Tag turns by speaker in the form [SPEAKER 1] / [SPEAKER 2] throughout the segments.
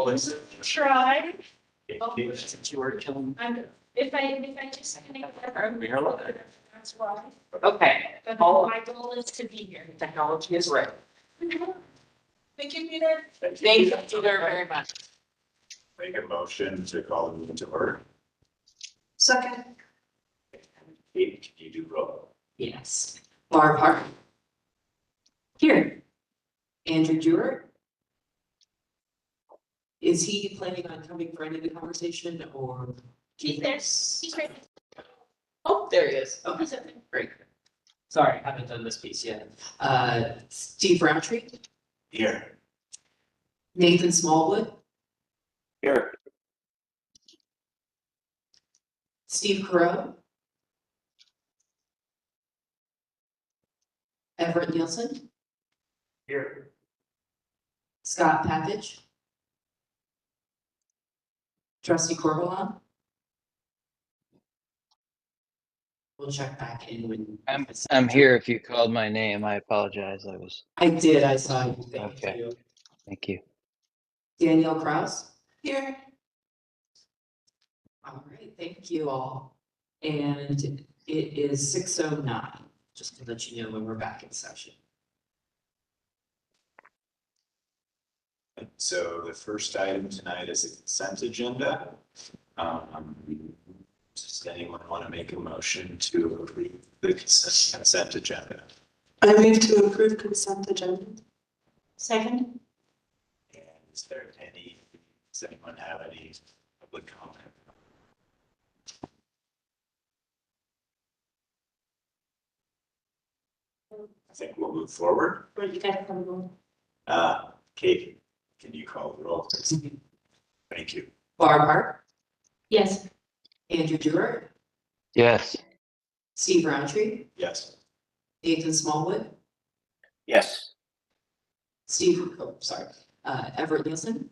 [SPEAKER 1] always
[SPEAKER 2] Try.
[SPEAKER 1] since you were killing.
[SPEAKER 2] If I just connect with
[SPEAKER 1] We are live.
[SPEAKER 2] that's why.
[SPEAKER 1] Okay.
[SPEAKER 2] But
[SPEAKER 1] All
[SPEAKER 2] my goal is to be here.
[SPEAKER 1] technology is right.
[SPEAKER 2] Thank you, Peter.
[SPEAKER 1] Thank you very much.
[SPEAKER 3] Make a motion to call the meeting to order.
[SPEAKER 2] Second.
[SPEAKER 3] Kate, can you do roll?
[SPEAKER 4] Yes. Barb Hart. Here. Andrew Jewett. Is he planning on coming for any of the conversation or?
[SPEAKER 2] He's there. He's ready.
[SPEAKER 1] Oh, there he is.
[SPEAKER 4] Okay,
[SPEAKER 2] He's open.
[SPEAKER 1] Great. Sorry, haven't done this piece yet.
[SPEAKER 4] Steve Roundtree,
[SPEAKER 3] Here.
[SPEAKER 4] Nathan Smallwood,
[SPEAKER 3] Here.
[SPEAKER 4] Steve Carell, Everett Nielsen,
[SPEAKER 3] Here.
[SPEAKER 4] Scott Package, Trustee Corvalon. We'll check back in when.
[SPEAKER 5] I'm here. If you called my name, I apologize.
[SPEAKER 4] I did, I saw you. Thank
[SPEAKER 5] Okay.
[SPEAKER 4] you.
[SPEAKER 5] Thank you.
[SPEAKER 4] Danielle Kraus. Here. All right, thank you all. And it is 6:09, just to let you know when we're back in session.
[SPEAKER 3] So the first item tonight is a consent agenda. Does anyone want to make a motion to approve the consent agenda?
[SPEAKER 6] I move to approve consent agenda.
[SPEAKER 2] Second.
[SPEAKER 3] And does anyone have any public comment? I think we'll move forward.
[SPEAKER 2] Where you got from?
[SPEAKER 3] Kate, can you call the roll, please? Thank you.
[SPEAKER 4] Barb Hart,
[SPEAKER 2] Yes.
[SPEAKER 4] Andrew Jewett,
[SPEAKER 5] Yes.
[SPEAKER 4] Steve Roundtree,
[SPEAKER 3] Yes.
[SPEAKER 4] Nathan Smallwood,
[SPEAKER 3] Yes.
[SPEAKER 4] Everett Nielsen,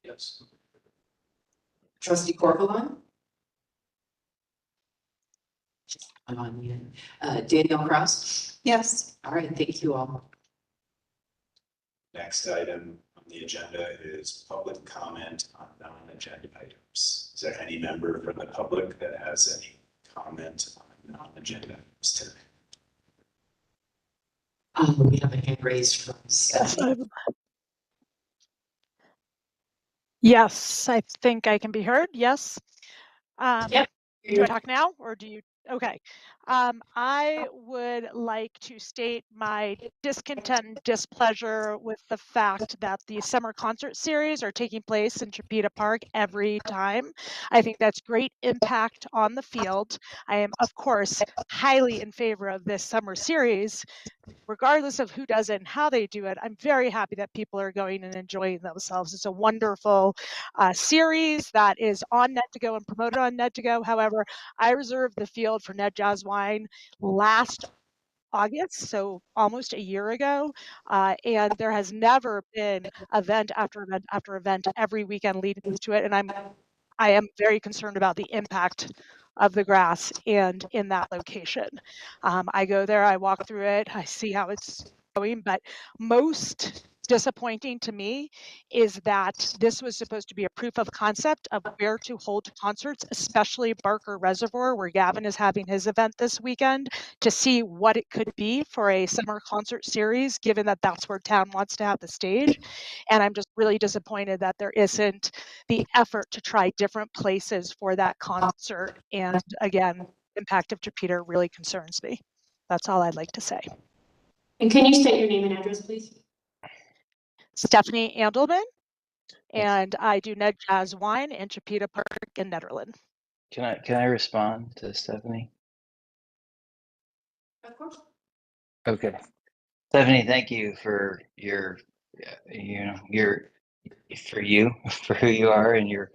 [SPEAKER 3] Yes.
[SPEAKER 4] Trustee Corvalon. I'm on mute. Danielle Kraus.
[SPEAKER 6] Yes.
[SPEAKER 4] All right, thank you all.
[SPEAKER 3] Next item on the agenda is public comment on non-agenda items. Is there any member from the public that has any comment on non-agenda items today?
[SPEAKER 4] We have a hand raised from Steph.
[SPEAKER 7] Yes, I think I can be heard. Yes.
[SPEAKER 4] Yep.
[SPEAKER 7] Do I talk now or do you? Okay. I would like to state my discontent and displeasure with the fact that the summer concert series are taking place in Chipeta Park every time. I think that's great impact on the field. I am, of course, highly in favor of this summer series. Regardless of who does it and how they do it, I'm very happy that people are going and enjoying themselves. It's a wonderful series that is on Net2Go and promoted on Net2Go. However, I reserved the field for Ned Jazz Wine last August, so almost a year ago, and there has never been event after event after event every weekend leading to it, and I am very concerned about the impact of the grass and in that location. I go there, I walk through it, I see how it's going, but most disappointing to me is that this was supposed to be a proof of concept of where to hold concerts, especially Barker Reservoir, where Gavin is having his event this weekend, to see what it could be for a summer concert series, given that that's where town wants to have the stage. And I'm just really disappointed that there isn't the effort to try different places for that concert. And again, impact of Chipeta really concerns me. That's all I'd like to say.
[SPEAKER 2] And can you state your name and address, please?
[SPEAKER 7] Stephanie Andelman, and I do Ned Jazz Wine in Chipeta Park in Nederland.
[SPEAKER 5] Can I respond to Stephanie?
[SPEAKER 4] Of course.
[SPEAKER 5] Okay. Stephanie, thank you for for who you are and your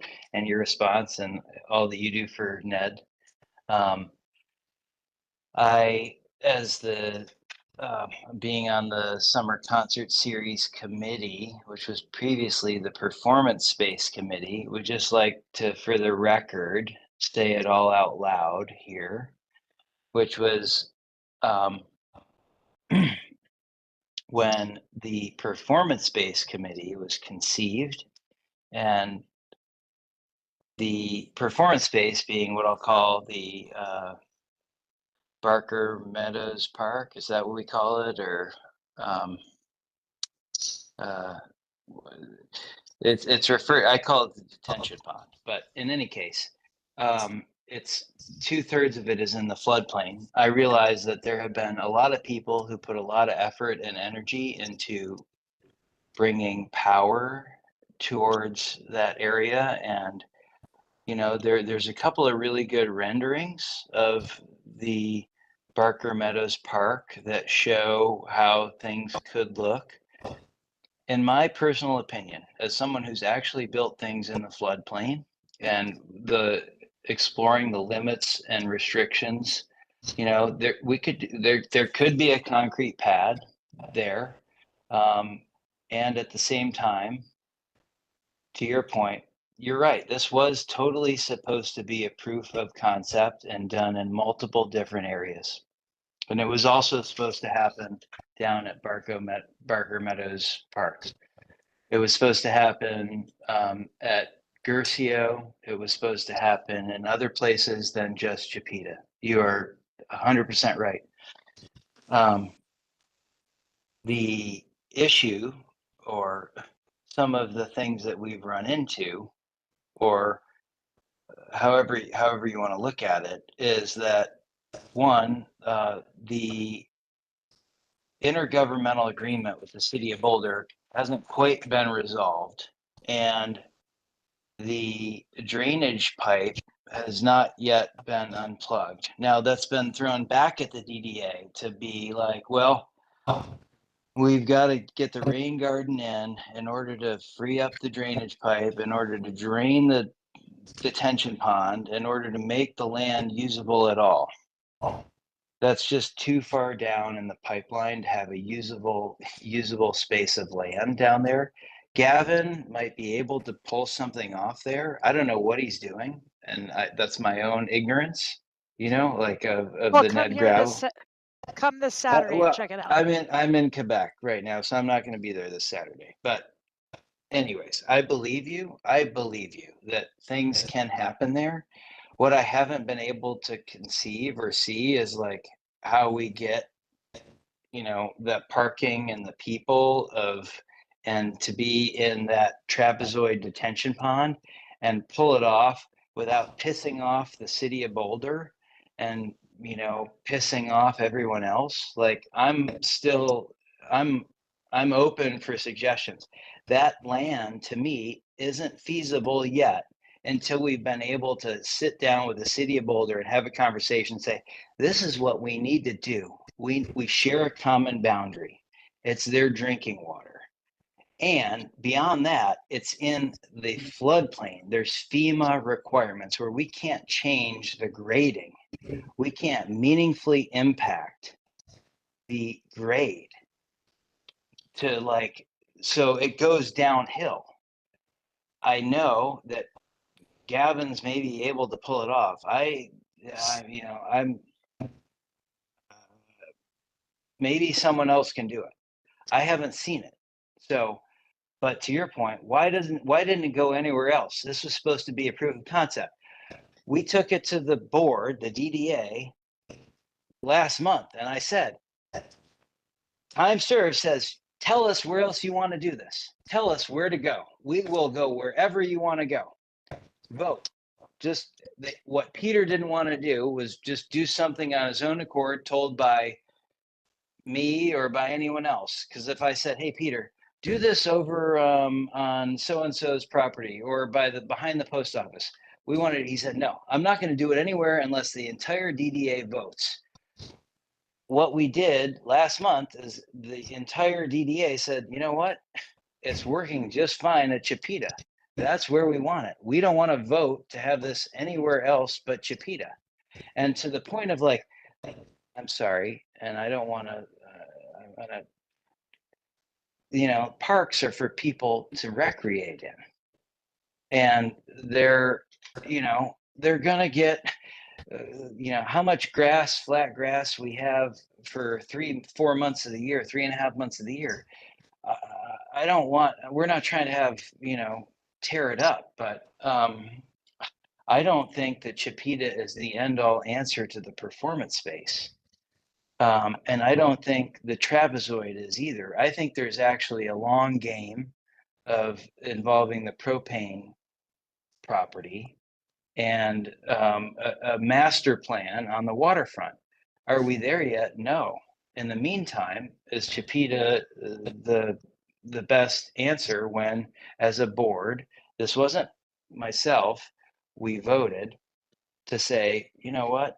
[SPEAKER 5] response and all that you do for Ned. I, as the being on the summer concert series committee, which was previously the performance space committee, would just like to, for the record, say it all out loud here, which was when the performance space committee was conceived And the performance space being what I'll call the Barker Meadows Park. Is that what we call it? Or it's referred, I call it the detention pond, but in any case, it's 2/3 of it is in the floodplain. I realize that there have been a lot of people who put a lot of effort and energy into bringing power towards that area. And, you know, there's a couple of really good renderings of the Barker Meadows Park that show how things could look. In my personal opinion, as someone who's actually built things in the floodplain and exploring the limits and restrictions, you know, there could be a concrete pad there, and at the same time, to your point, you're right. This was totally supposed to be a proof of concept and done in multiple different areas. And it was also supposed to happen down at Barker Meadows Park. It was supposed to happen at Gercio. It was supposed to happen in other places than just Chipeta. You are 100% right. The issue, or some of the things that we've run into, or however you want to look at it, is that one, the intergovernmental agreement with the city of Boulder hasn't quite been resolved, and the drainage pipe has not yet been unplugged. Now that's been thrown back at the DDA to be like, well, we've got to get the rain garden in order to free up the drainage pipe, in order to drain the detention pond, in order to make the land usable at all. That's just too far down in the pipeline to have a usable space of land down there. Gavin might be able to pull something off there. I don't know what he's doing, and that's my own ignorance, you know, like of
[SPEAKER 7] Well,
[SPEAKER 5] the
[SPEAKER 7] come
[SPEAKER 5] Ned
[SPEAKER 7] here
[SPEAKER 5] Gravel.
[SPEAKER 7] come this Saturday and
[SPEAKER 5] Well,
[SPEAKER 7] check it out.
[SPEAKER 5] I'm in Quebec right now, so I'm not going to be there this Saturday. But anyways, I believe you. I believe you that things can happen there. What I haven't been able to conceive or see is like how we get, you know, the parking and the people and to be in that trapezoid detention pond and pull it off without pissing off the city of Boulder and, you know, pissing off everyone else. Like I'm open for suggestions. That land to me isn't feasible yet until we've been able to sit down with the city of Boulder and have a conversation and say, this is what we need to do. We share a common boundary. It's their drinking water. And beyond that, it's in the floodplain. There's FEMA requirements where we can't change the grading. We can't meaningfully impact the grade to like, so it goes downhill. I know that Gavin's maybe able to pull it off. You know, I'm maybe someone else can do it. I haven't seen it. So, but to your point, why didn't it go anywhere else? This was supposed to be a proof of concept. We took it to the board, the DDA, last month, and I said, time served says, tell us where else you want to do this. Tell us where to go. We will go wherever you want to go. Vote. Just what Peter didn't want to do was just do something on his own accord, told by me or by anyone else. Because if I said, hey, Peter, do this over on so-and-so's property or behind the post office. He said, no, I'm not going to do it anywhere unless the entire DDA votes. What we did last month is the entire DDA said, you know what? It's working just fine at Chipeta. That's where we want it. We don't want to vote to have this anywhere else but Chipeta. And to the point of like, I'm sorry, and I don't want to, you know, parks are for people to recreate in. And they're, you know, they're going to get, you know, how much grass, flat grass we have for 3-4 months of the year, 3.5 months of the year. We're not trying to have, you know, tear it up, but I don't think that Chipeta is the end all answer to the performance space. And I don't think the trapezoid is either. I think there's actually a long game of involving the propane property and a master plan on the waterfront. Are we there yet? No. In the meantime, is Chipeta the best answer when, as a board, this wasn't myself, we voted to say, you know what,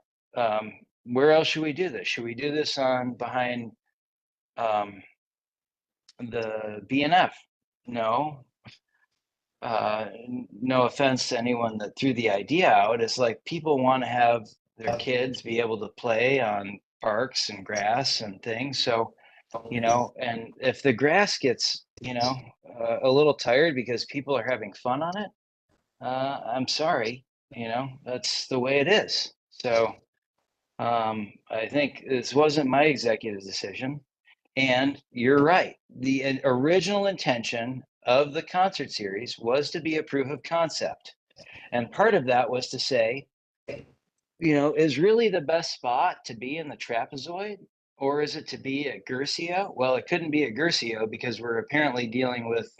[SPEAKER 5] where else should we do this? Should we do this on behind the BNF? No. No offense to anyone that threw the idea out. It's like people want to have their kids be able to play on parks and grass and things. So, and if the grass gets, a little tired because people are having fun on it, I'm sorry, that's the way it is. So, I think this wasn't my executive decision. And you're right. The original intention of the concert series was to be a proof of concept. And part of that was to say, is really the best spot to be in the trapezoid? Or is it to be at Gercio? Well, it couldn't be at Gercio because we're apparently dealing with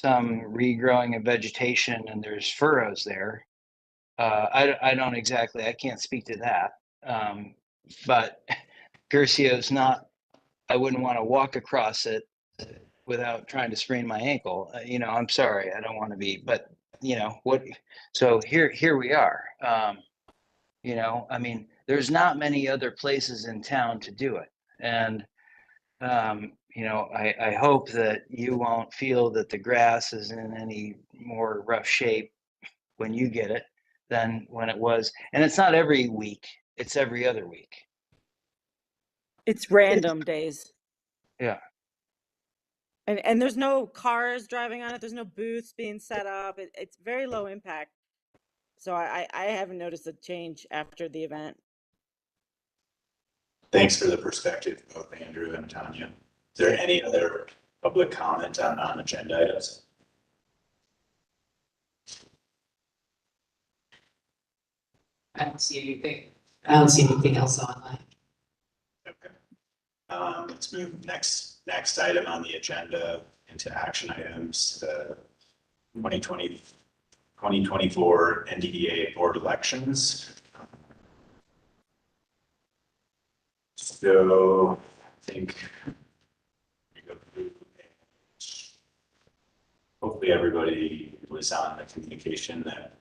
[SPEAKER 5] some regrowing of vegetation and there's furrows there. I don't exactly, I can't speak to that. But Gercio's not, I wouldn't want to walk across it without trying to sprain my ankle. I'm sorry, I don't want to be, but what, so here we are. I mean, there's not many other places in town to do it. And, I hope that you won't feel that the grass is in any more rough shape when you get it than when it was. And it's not every week, it's every other week.
[SPEAKER 8] It's random days.
[SPEAKER 5] Yeah.
[SPEAKER 8] And there's no cars driving on it. There's no booths being set up. It's very low impact. So I haven't noticed a change after the event.
[SPEAKER 3] Thanks for the perspective, both Andrew and Tanya. Is there any other public comment on non-agenda items?
[SPEAKER 1] I don't see anything. I don't see anything else online.
[SPEAKER 3] Okay. Let's move next item on the agenda into action items. The 2024 NDDA board elections. So I think we go through. Hopefully everybody was on the communication that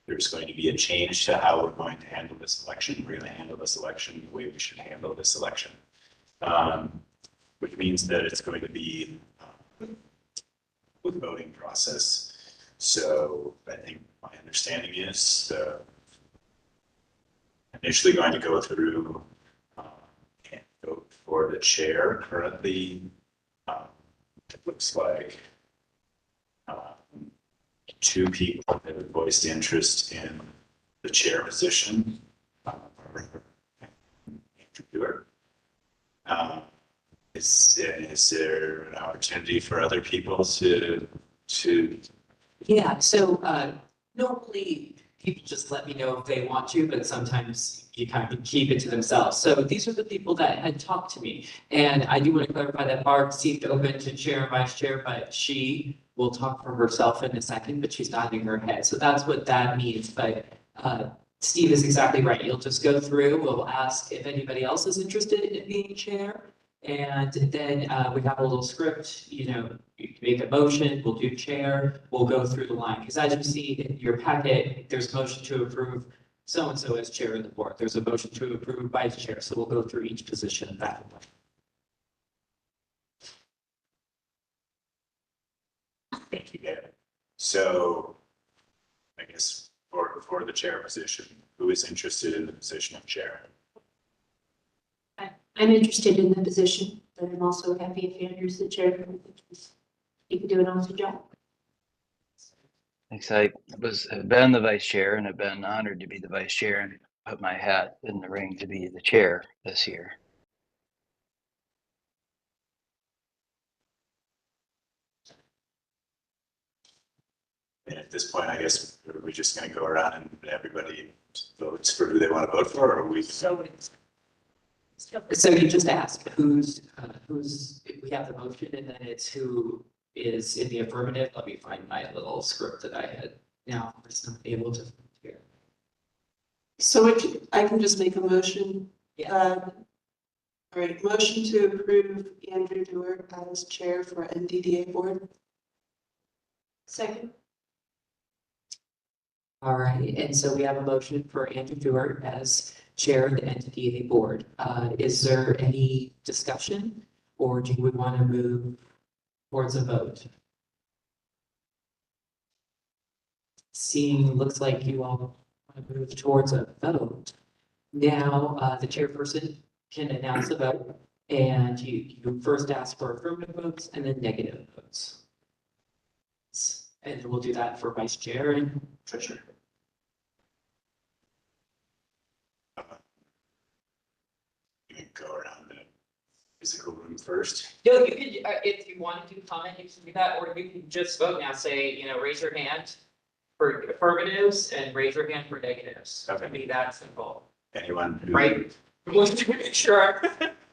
[SPEAKER 3] there's going to be a change to how we're going to handle this election. We're going to handle this election the way we should handle this election, which means that it's going to be with the voting process. So I think my understanding is initially going to go through and vote for the chair. Currently, it looks like 2 people that have voiced interest in the chair position. Is there an opportunity for other people to?
[SPEAKER 1] Yeah, so normally people just let me know if they want to, but sometimes you kind of keep it to themselves. So these are the people that had talked to me. And I do want to clarify that Barb seemed open to chair and vice chair, but she will talk for herself in a second, but she's nodding her head. So that's what that means. But Steve is exactly right. You'll just go through, we'll ask if anybody else is interested in being chair. And then we have a little script, you can make a motion, we'll do chair, we'll go through the line. Because as you see in your packet, there's a motion to approve so-and-so as chair of the board. There's a motion to approve vice chair. So we'll go through each position that way.
[SPEAKER 3] Thank you, Gavin. So I guess for the chair position, who is interested in the position of chair?
[SPEAKER 2] I'm interested in the position, but I'm also happy if Andrew's the chair. You can do an awesome job.
[SPEAKER 5] Thanks. I've been the vice chair and have been honored to be the vice chair and put my hat in the ring to be the chair this year.
[SPEAKER 3] And at this point, I guess, are we just gonna go around and everybody votes for who they want to vote for, or are we?
[SPEAKER 4] So you just ask who's, we have the motion and then it's who is in the affirmative. Let me find my little script that I had. Now, I'm just not able to hear.
[SPEAKER 6] So I can just make a motion.
[SPEAKER 4] Yeah.
[SPEAKER 6] All right, motion to approve Andrew Dewar as chair for NDDA board.
[SPEAKER 2] Second.
[SPEAKER 4] All right, and so we have a motion for Andrew Dewar as chair of the NDDA board. Is there any discussion or do we want to move towards a vote? Seeing, looks like you all want to move towards a vote. Now, the chairperson can announce the vote and you first ask for affirmative votes and then negative votes. And we'll do that for vice chair and treasurer.
[SPEAKER 3] You can go around the physical room first.
[SPEAKER 4] No, you can, if you want to comment, you can do that, or you can just vote now, say, raise your hand for affirmatives and raise your hand for negatives. It can be that simple,
[SPEAKER 3] Anyone? Who-
[SPEAKER 4] right? Want to make sure.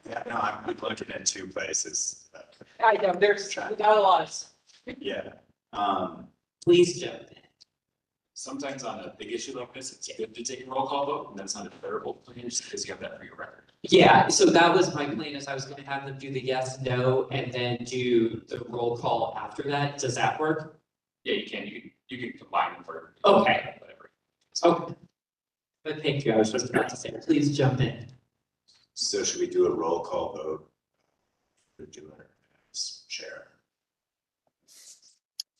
[SPEAKER 3] Yeah, no, I'm looking at two places.
[SPEAKER 4] I know, we got a lot.
[SPEAKER 3] Yeah.
[SPEAKER 4] Please jump in.
[SPEAKER 9] Sometimes on a big issue like this, it's good to take a roll call vote, and that's not a terrible plan, just because you have that for your record.
[SPEAKER 4] Yeah, so that was my plan, is I was gonna have them do the yes, no, and then do the roll call after that. Does that work?
[SPEAKER 9] Yeah, you can combine them for.
[SPEAKER 4] Okay.
[SPEAKER 9] Whatever.
[SPEAKER 4] Okay. But thank you, I was just about to say, please jump in.
[SPEAKER 3] So should we do a roll call vote? For Dewar as chair.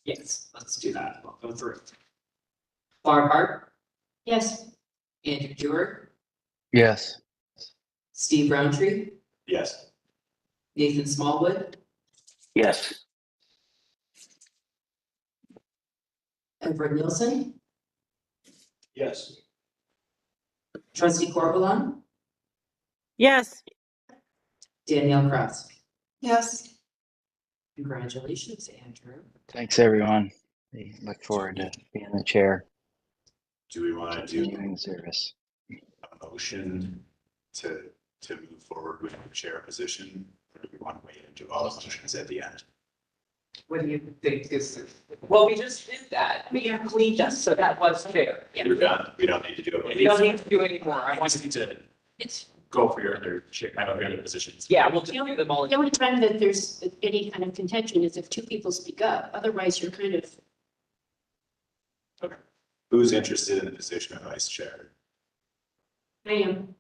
[SPEAKER 4] Yes, let's do that. We'll go through. Barb Hart,
[SPEAKER 2] Yes.
[SPEAKER 4] Andrew Dewar,
[SPEAKER 5] Yes.
[SPEAKER 4] Steve Roundtree,
[SPEAKER 3] Yes.
[SPEAKER 4] Nathan Smallwood,
[SPEAKER 5] Yes.
[SPEAKER 4] Everett Nielsen,
[SPEAKER 3] Yes.
[SPEAKER 4] Trustee Corvalon,
[SPEAKER 8] Yes.
[SPEAKER 4] Danielle Kraus.
[SPEAKER 6] Yes.
[SPEAKER 4] Congratulations, Andrew.
[SPEAKER 5] Thanks, everyone. I look forward to being the chair,
[SPEAKER 3] Do we want to do
[SPEAKER 5] continuing the service.
[SPEAKER 3] a motion to move forward with the chair position? Or do we want to wait and do all the motions at the end?
[SPEAKER 4] What do you think is, well, we just did that. We cleaned up, so that was fair.
[SPEAKER 3] We're done. We don't need to do it.
[SPEAKER 4] We don't need to do any more.
[SPEAKER 9] I want you to
[SPEAKER 4] It's,
[SPEAKER 9] go for your other chair, your other positions.
[SPEAKER 4] yeah, we'll just do them all.
[SPEAKER 2] The only time that there's any kind of contention is if two people speak up. Otherwise, you're kind of,
[SPEAKER 3] Who's interested in the position of vice chair?
[SPEAKER 2] I am.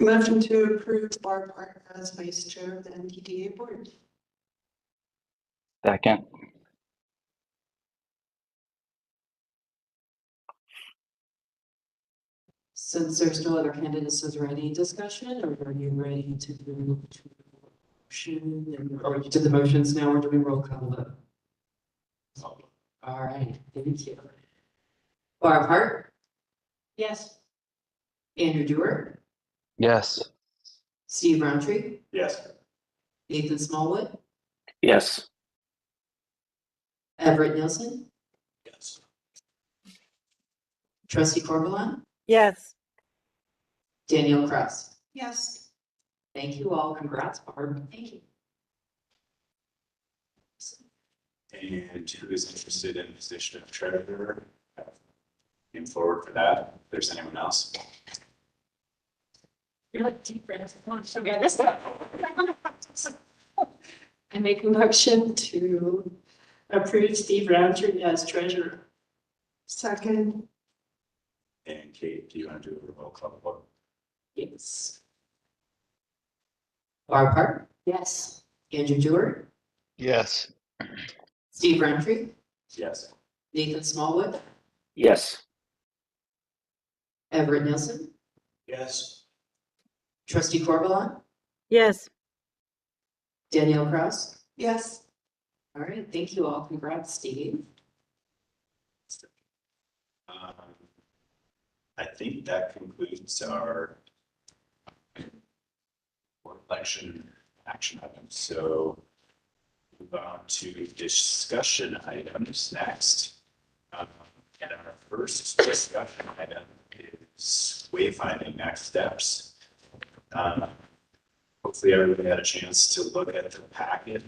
[SPEAKER 6] Motion to approve Barb Hart as vice chair of the NDDA board.
[SPEAKER 5] Second.
[SPEAKER 4] Since there's no other candidates, is there any discussion or are you ready to move to motion? Or to the motions now or do we roll call vote? All right, thank you. Barb Hart,
[SPEAKER 2] Yes.
[SPEAKER 4] Andrew Dewar,
[SPEAKER 5] Yes.
[SPEAKER 4] Steve Roundtree,
[SPEAKER 3] Yes.
[SPEAKER 4] Nathan Smallwood,
[SPEAKER 5] Yes.
[SPEAKER 4] Everett Nielsen,
[SPEAKER 3] Yes.
[SPEAKER 4] Trustee Corvalon,
[SPEAKER 8] Yes.
[SPEAKER 4] Danielle Kraus.
[SPEAKER 6] Yes.
[SPEAKER 4] Thank you all. Congrats, Barb.
[SPEAKER 2] Thank you.
[SPEAKER 3] And who is interested in the position of treasurer? Came forward for that. If there's anyone else?
[SPEAKER 2] You're like deep breaths. So get this up. I make a motion to approve Steve Roundtree as treasurer.
[SPEAKER 6] Second.
[SPEAKER 3] And Kate, do you want to do a roll call vote?
[SPEAKER 4] Yes. Barb Hart,
[SPEAKER 2] Yes.
[SPEAKER 4] Andrew Dewar,
[SPEAKER 5] Yes.
[SPEAKER 4] Steve Roundtree,
[SPEAKER 3] Yes.
[SPEAKER 4] Nathan Smallwood,
[SPEAKER 5] Yes.
[SPEAKER 4] Everett Nielsen,
[SPEAKER 3] Yes.
[SPEAKER 4] Trustee Corvalon,
[SPEAKER 8] Yes.
[SPEAKER 4] Danielle Kraus.
[SPEAKER 6] Yes.
[SPEAKER 4] All right, thank you all. Congrats, Steve.
[SPEAKER 3] I think that concludes our election action items. So on to discussion items next. And our first discussion item is wayfinding next steps. Hopefully everybody had a chance to look at the packet.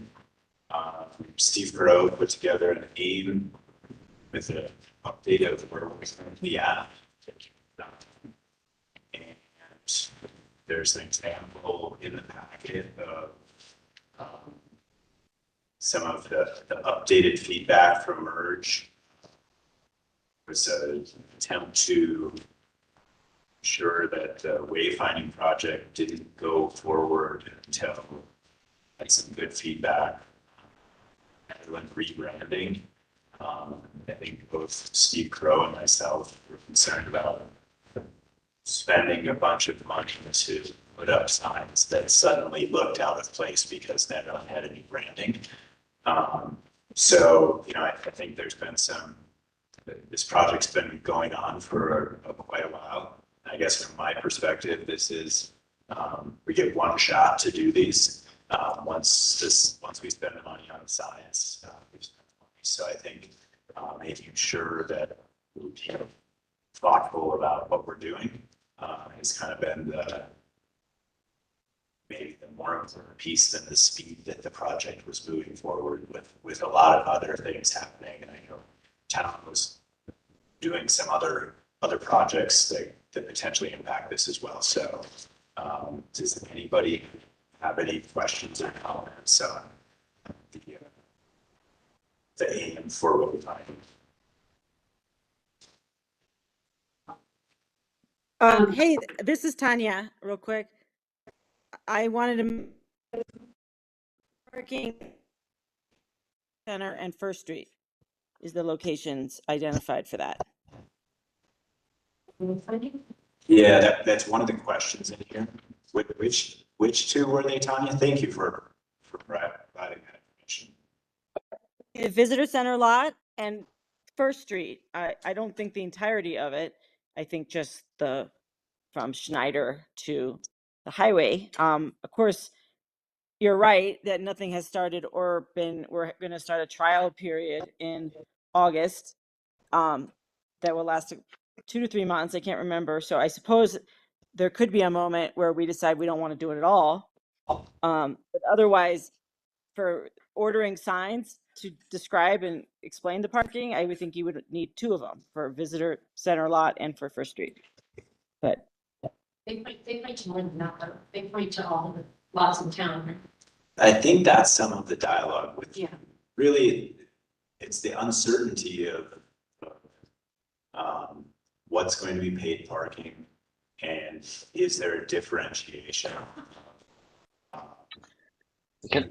[SPEAKER 3] Steve Crow put together an aim with an update of where we're currently at. And there's an example in the packet of some of the updated feedback from Merge. It was an attempt to ensure that the wayfinding project didn't go forward until had some good feedback. Nederland rebranding. I think both Steve Crow and myself were concerned about spending a bunch of money to put up signs that suddenly looked out of place because Nederland had a new branding. So, I think there's been this project's been going on for quite a while. I guess from my perspective, this is, we get one shot to do these. Once we spend the money on signs, we spend the money. So I think making sure that we're thoughtful about what we're doing has kind of been maybe the more important piece than the speed that the project was moving forward with a lot of other things happening. And I know town was doing some other projects that potentially impact this as well. So does anybody have any questions or comments on the aim for what we're finding?
[SPEAKER 8] Hey, this is Tanya, real quick. I wanted to parking center and First Street is the locations identified for that.
[SPEAKER 3] Yeah, that's one of the questions in here. Which two were they, Tanya? Thank you for providing that information.
[SPEAKER 8] The visitor center lot and First Street. I don't think the entirety of it. I think just from Schneider to the highway. Of course, you're right that nothing has started we're going to start a trial period in August that will last 2 to 3 months. I can't remember. So I suppose there could be a moment where we decide we don't want to do it at all. But otherwise, for ordering signs to describe and explain the parking, I would think you would need 2 of them for visitor center lot and for First Street. But
[SPEAKER 2] They point to more than that, though. They point to all the lots in town.
[SPEAKER 3] I think that's some of the dialogue with,
[SPEAKER 2] Yeah.
[SPEAKER 3] really, it's the uncertainty of what's going to be paid parking and is there a differentiation?
[SPEAKER 5] Can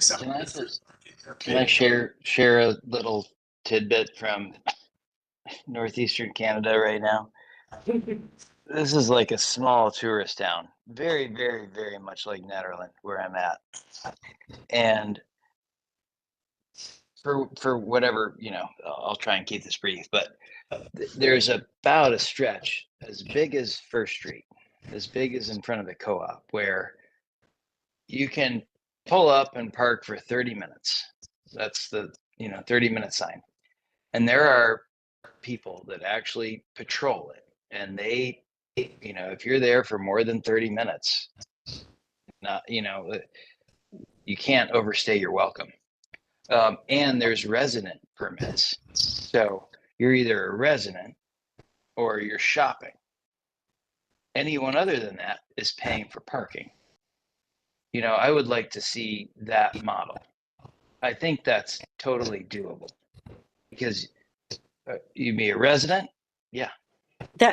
[SPEAKER 5] I share a little tidbit from northeastern Canada right now? This is like a small tourist town, very, very, very much like Nederland, where I'm at. And for whatever, I'll try and keep this brief, but there's about a stretch as big as First Street, as big as in front of the co-op, where you can pull up and park for 30 minutes. That's the 30-minute sign. And there are people that actually patrol it, and they, if you're there for more than 30 minutes, you can't overstay your welcome. And there's resident permits. So you're either a resident or you're shopping. Anyone other than that is paying for parking. I would like to see that model. I think that's totally doable because you'd be a resident. Yeah.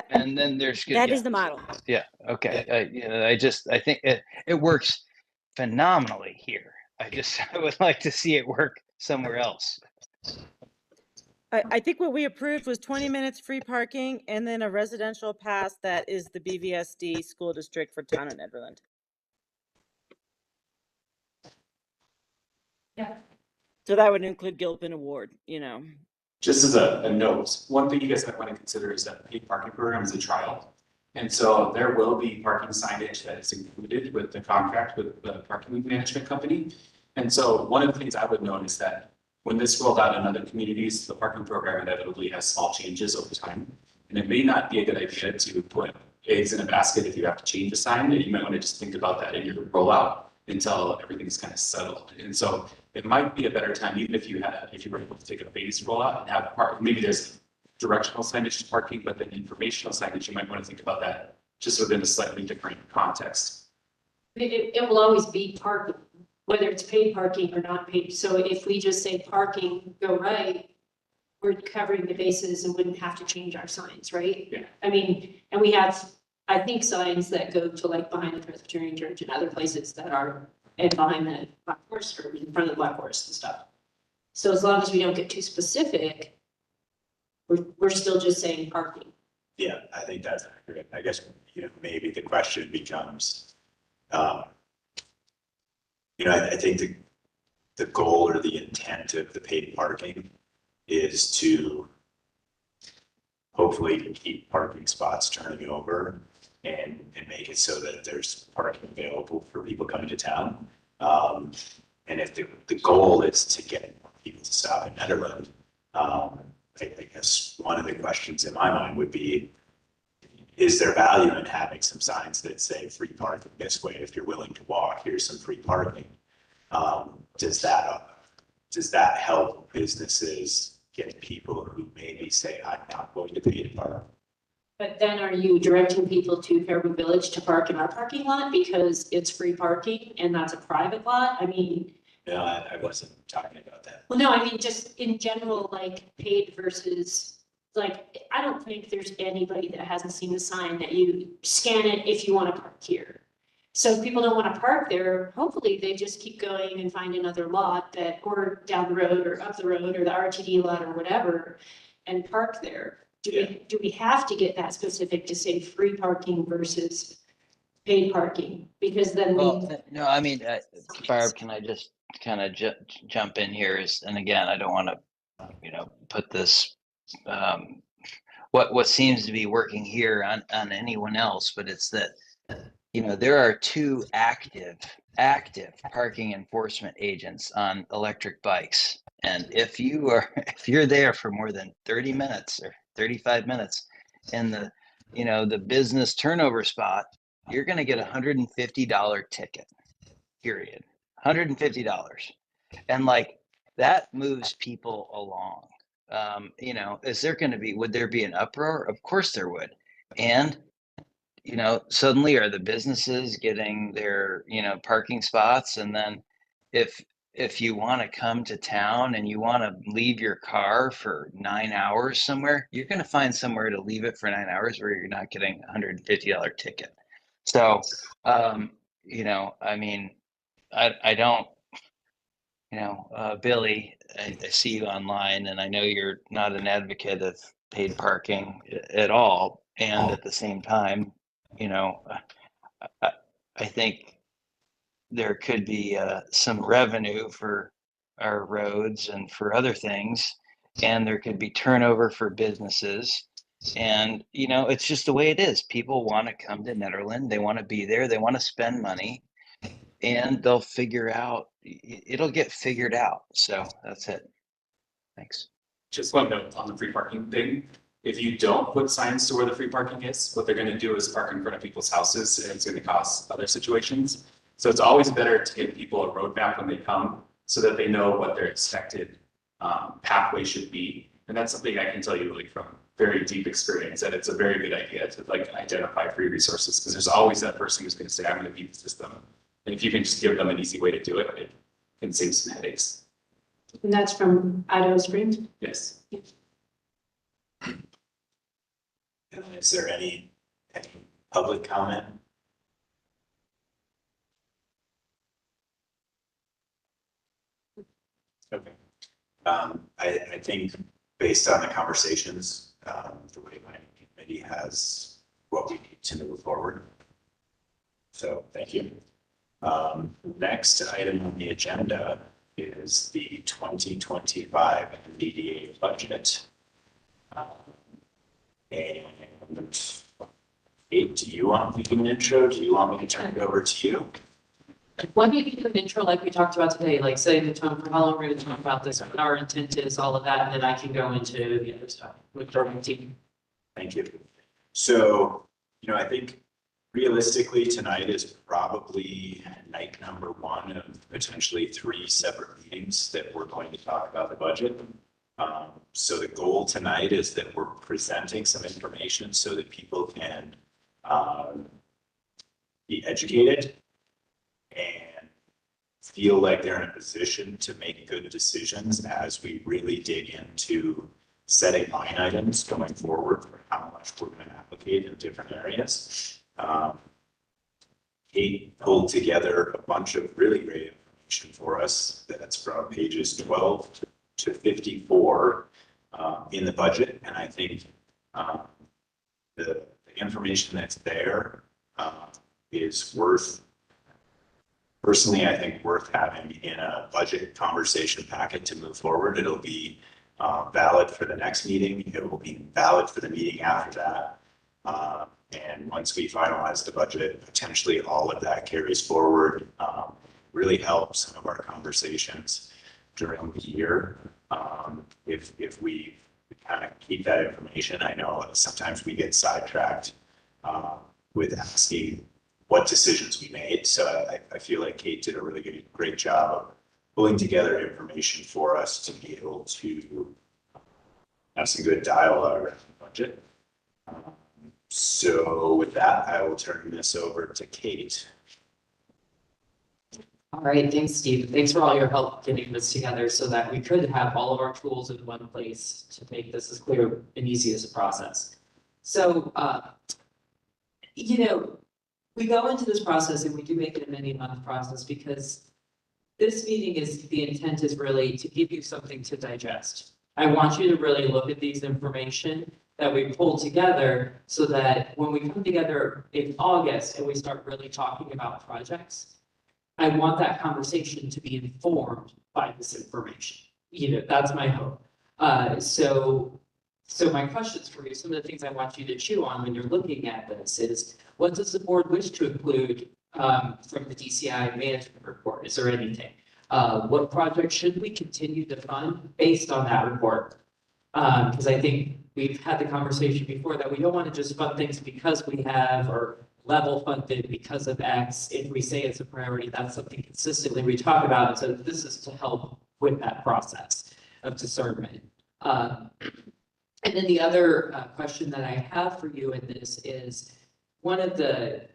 [SPEAKER 5] And then there's good.
[SPEAKER 8] That is the model.
[SPEAKER 5] Yeah. Okay. I think it works phenomenally here. I would like to see it work somewhere else.
[SPEAKER 8] I think what we approved was 20 minutes free parking and then a residential pass that is the BVSD school district for town of Nederland.
[SPEAKER 2] Yeah.
[SPEAKER 8] So that would include Gilpin Award,
[SPEAKER 9] Just as a note, one thing you guys might want to consider is that paid parking program is a trial. And so there will be parking signage that is included with the contract with the parking management company. And so one of the things I would note is that when this rolled out in other communities, the parking program inevitably has small changes over time. And it may not be a good idea to put eggs in a basket if you have to change a sign. You might want to just think about that in your rollout until everything's kind of settled. And so it might be a better time, even if you were able to take a phased rollout and have maybe there's directional signage to parking, but then informational signage, you might want to think about that just within a slightly different context.
[SPEAKER 2] It will always be parking, whether it's paid parking or not paid. So if we just say parking, go right, we're covering the bases and wouldn't have to change our signs, right?
[SPEAKER 9] Yeah.
[SPEAKER 2] I mean, and we have, I think, signs that go to like behind the Presbyterian Church and other places that are, and behind the Black Horse or in front of the Black Horse and stuff. So as long as we don't get too specific, we're still just saying parking.
[SPEAKER 3] Yeah, I think that's accurate. I guess, maybe the question becomes, I think the goal or the intent of the paid parking is to hopefully keep parking spots turning over and make it so that there's parking available for people coming to town. And if the goal is to get people to stop in Nederland, I guess one of the questions in my mind would be, is there value in having some signs that say free parking this way? If you're willing to walk, here's some free parking. Does that help businesses get people who maybe say, I'm not going to pay to park?
[SPEAKER 2] But then are you directing people to Faribault Village to park in our parking lot because it's free parking and that's a private lot? I mean.
[SPEAKER 3] No, I wasn't talking about that.
[SPEAKER 2] Well, no, I mean, just in general, like paid versus, like, I don't think there's anybody that hasn't seen the sign that you scan it if you want to park here. So if people don't want to park there, hopefully they just keep going and find another lot that, or down the road or up the road or the RTD lot or whatever, and park there. Do we have to get that specific to say free parking versus paid parking? Because then
[SPEAKER 5] no, I mean, Barb, can I just kind of jump in here? And again, I don't want to, put this, what seems to be working here on anyone else, but it's that, there are two active parking enforcement agents on electric bikes. And if you're there for more than 30 minutes or 35 minutes in the business turnover spot, you're going to get $150 ticket, period. $150. And like that moves people along. Would there be an uproar? Of course there would. And, suddenly are the businesses getting their, parking spots? And then if you want to come to town and you want to leave your car for 9 hours somewhere, you're going to find somewhere to leave it for 9 hours where you're not getting a $150 ticket. So, I mean, I don't, Billy, I see you online and I know you're not an advocate of paid parking at all. And at the same time, I think there could be some revenue for our roads and for other things, and there could be turnover for businesses. And, it's just the way it is. People want to come to Nederland. They want to be there. They want to spend money, and they'll it'll get figured out. So that's it. Thanks.
[SPEAKER 9] Just one note on the free parking thing. If you don't put signs to where the free parking is, what they're going to do is park in front of people's houses, and it's going to cause other situations. So it's always better to give people a roadmap when they come so that they know what their expected pathway should be. And that's something I can tell you like from very deep experience, that it's a very good idea to like identify free resources, because there's always that person who's going to say, I'm going to beat the system. And if you can just give them an easy way to do it, it can save some headaches.
[SPEAKER 2] and that's from Idaho Springs.
[SPEAKER 9] Yes.
[SPEAKER 3] Is there any public comment? Okay. I think based on the conversations, the way my committee has what we need to move forward. So thank you. Next item on the agenda is the 2025 NDDA budget. And Kate, do you want me to do an intro? Do you want me to turn it over to you?
[SPEAKER 4] Why don't you do an intro like we talked about today, like setting the tone for how long we're gonna talk about this, what our intent is, all of that, and then I can go into the other stuff with our team.
[SPEAKER 3] Thank you. So, I think realistically, tonight is probably night number one of potentially 3 separate meetings that we're going to talk about the budget. So the goal tonight is that we're presenting some information so that people can be educated and feel like they're in a position to make good decisions as we really dig into setting line items going forward for how much we're going to allocate in different areas. Kate pulled together a bunch of really great information for us that's from pages 12 to 54 in the budget. And I think the information that's there is personally, I think worth having in a budget conversation packet to move forward. It'll be valid for the next meeting. It will be valid for the meeting after that. And once we finalize the budget, potentially all of that carries forward, really helps some of our conversations during the year. If we kind of keep that information, I know sometimes we get sidetracked with asking what decisions we made. So I feel like Kate did a really great job of pulling together information for us to be able to have some good dialogue around the budget. So with that, I will turn this over to Kate.
[SPEAKER 4] All right, thanks, Steve. Thanks for all your help getting this together so that we could have all of our tools in one place to make this as clear and easy as a process. So, we go into this process and we do make it a many-month process because this meeting the intent is really to give you something to digest. I want you to really look at these information that we pulled together so that when we come together in August and we start really talking about projects, I want that conversation to be informed by this information. That's my hope. So my questions for you, some of the things I want you to chew on when you're looking at this is, what does the board wish to include from the DCI management report? Is there anything? What projects should we continue to fund based on that report? Because I think we've had the conversation before that we don't want to just fund things because we have or level funded because of X. If we say it's a priority, that's something consistently we talk about. So this is to help with that process of discernment. And then the other question that I have for you in this is one of the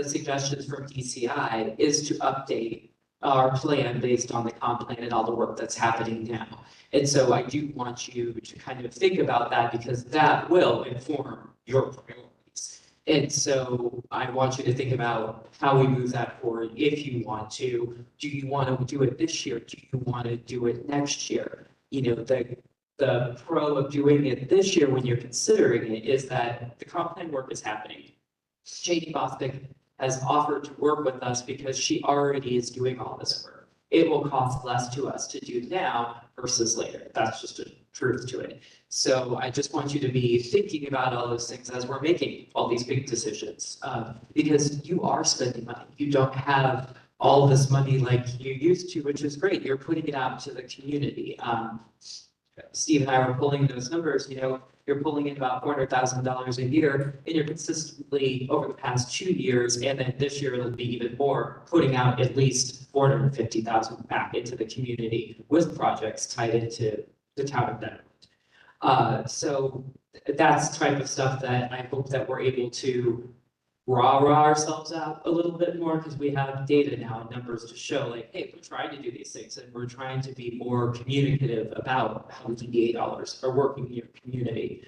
[SPEAKER 4] suggestions from DCI is to update our plan based on the comp plan and all the work that's happening now. And so I do want you to kind of think about that because that will inform your priorities. And so I want you to think about how we move that forward if you want to. Do you want to do it this year? Do you want to do it next year? The pro of doing it this year when you're considering it is that the comp plan work is happening. JD Bostic has offered to work with us because she already is doing all this work. It will cost less to us to do now versus later. That's just a truth to it. So I just want you to be thinking about all those things as we're making all these big decisions, because you are spending money. You don't have all this money like you used to, which is great. You're putting it out to the community. Steve and I were pulling those numbers, you're pulling in about $400,000 a year, and you're consistently over the past 2 years, and then this year it'll be even more, putting out at least $450,000 back into the community with projects tied into the town of Nederland. So that's the type of stuff that I hope that we're able to raw ourselves out a little bit more because we have data now and numbers to show like, hey, we're trying to do these things and we're trying to be more communicative about how DDA dollars are working in your community.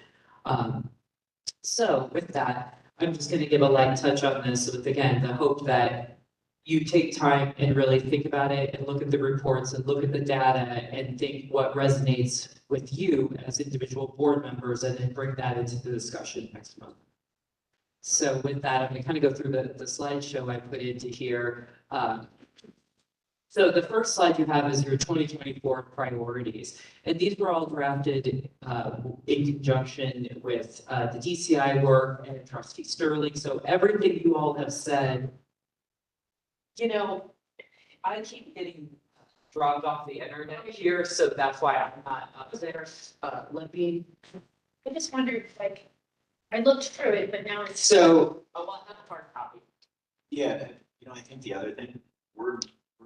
[SPEAKER 4] So with that, I'm just going to give a light touch on this with, again, the hope that you take time and really think about it and look at the reports and look at the data and think what resonates with you as individual board members and then bring that into the discussion next month. So with that, I'm going to kind of go through the slideshow I put into here. So the first slide you have is your 2024 priorities. And these were all drafted in conjunction with the DCI work and Trustee Sterling. So everything you all have said
[SPEAKER 1] You know, I keep getting dropped off the internet here, so that's why I'm not up there, looking.
[SPEAKER 2] I just wondered, like, I looked through it, but now it's.
[SPEAKER 1] So, I want that hard copy.
[SPEAKER 3] Yeah, I think the other thing, we're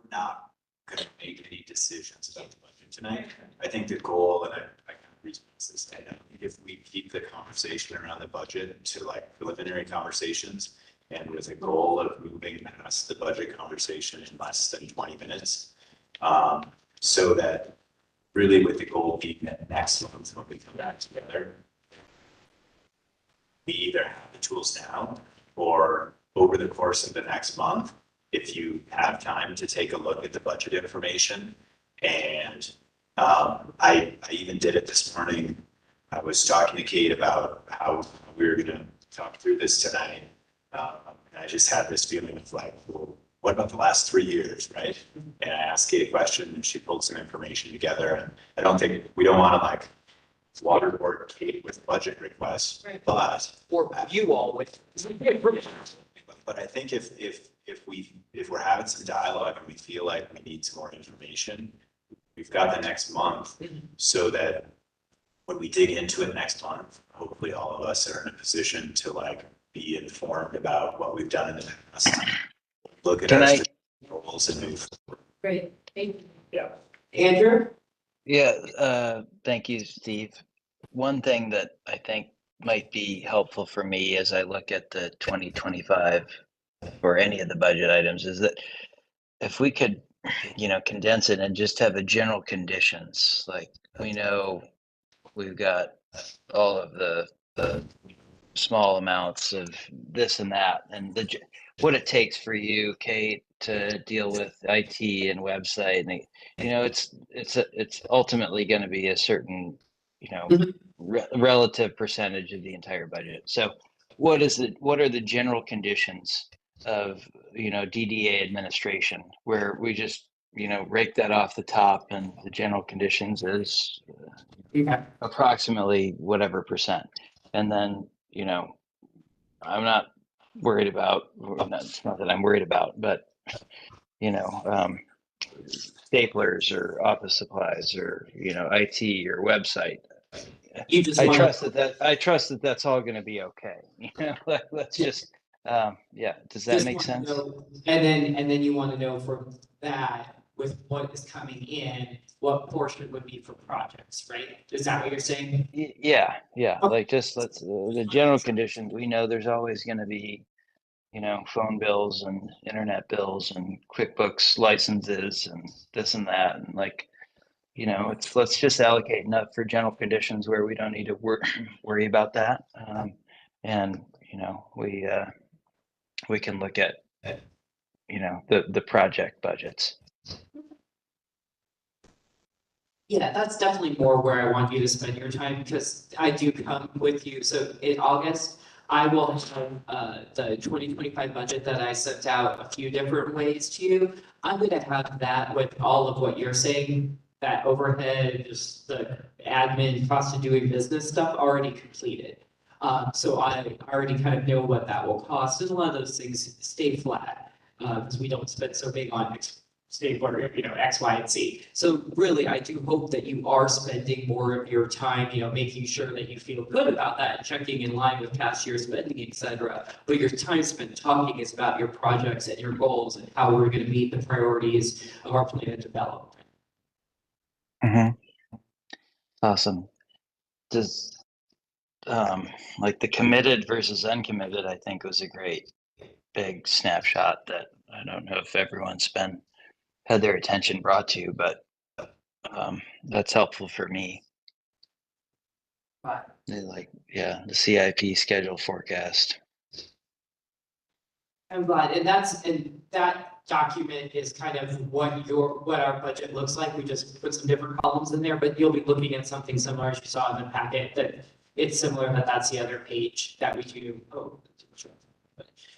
[SPEAKER 3] not gonna make any decisions about the budget tonight. I think the goal, and I kind of reasoned this, I think if we keep the conversation around the budget to like preliminary conversations, and with a goal of moving past the budget conversation in less than 20 minutes, so that really with the goal being that next month when we come back together, we either have the tools now or over the course of the next month, if you have time to take a look at the budget information. And I even did it this morning. I was talking to Kate about how we were going to talk through this tonight. And I just had this feeling of like, well, what about the last 3 years, right? And I asked Kate a question and she pulled some information together. And I don't think, we don't want to like waterboard Kate with budget requests,
[SPEAKER 2] Right.
[SPEAKER 3] but.
[SPEAKER 1] Or you all with.
[SPEAKER 3] But I think if we're having some dialogue and we feel like we need some more information, we've got the next month so that when we dig into it next month, hopefully all of us are in a position to like be informed about what we've done in the past. Look at
[SPEAKER 5] Can
[SPEAKER 3] our
[SPEAKER 5] I-
[SPEAKER 3] strategic goals and move forward.
[SPEAKER 2] Great, thank you.
[SPEAKER 1] Andrew?
[SPEAKER 5] Yeah, thank you, Steve. One thing that I think might be helpful for me as I look at the 2025 or any of the budget items is that if we could, condense it and just have a general conditions, like we know we've got all of the small amounts of this and that, and what it takes for you, Kate, to deal with IT and website, and it's ultimately going to be a certain relative percentage of the entire budget. So what are the general conditions of DDA administration where we just rake that off the top, and the general conditions is approximately whatever percent, and then I'm not worried about, it's not that I'm worried about, but staplers or office supplies or IT or website.
[SPEAKER 1] You just
[SPEAKER 5] I
[SPEAKER 1] want
[SPEAKER 5] trust that that's all going to be okay. Let's just does that
[SPEAKER 1] just
[SPEAKER 5] make
[SPEAKER 1] wanna
[SPEAKER 5] sense?
[SPEAKER 1] know- And then you want to know from that, with what is coming in, what portion would be for projects, right? Is that what you're saying?
[SPEAKER 5] Yeah,
[SPEAKER 1] Okay.
[SPEAKER 5] like just let's the general conditions. We know there's always going to be phone bills and internet bills and QuickBooks licenses and this and that, and like let's just allocate enough for general conditions where we don't need to worry about that, and we can look at the project budgets.
[SPEAKER 1] Yeah, that's definitely more where I want you to spend your time, because I do come with you. So in August, I will have the 2025 budget that I sent out a few different ways to you. I'm gonna have that with all of what you're saying, that overhead, just the admin cost of doing business stuff already completed. So I already kind of know what that will cost, and a lot of those things stay flat, because we don't spend so big on stapler, X, Y, and Z. So really, I do hope that you are spending more of your time, making sure that you feel good about that, checking in line with past year spending, et cetera. But your time spent talking is about your projects and your goals and how we're going to meet the priorities of our plan of development.
[SPEAKER 5] Awesome. Does like the committed versus uncommitted, I think was a great big snapshot that I don't know if everyone's had their attention brought to, but that's helpful for me.
[SPEAKER 1] Right.
[SPEAKER 5] The CIP schedule forecast.
[SPEAKER 1] I'm glad, and that document is kind of what our budget looks like. We just put some different columns in there, but you'll be looking at something similar as you saw in the packet, that it's similar, that's the other page that we do.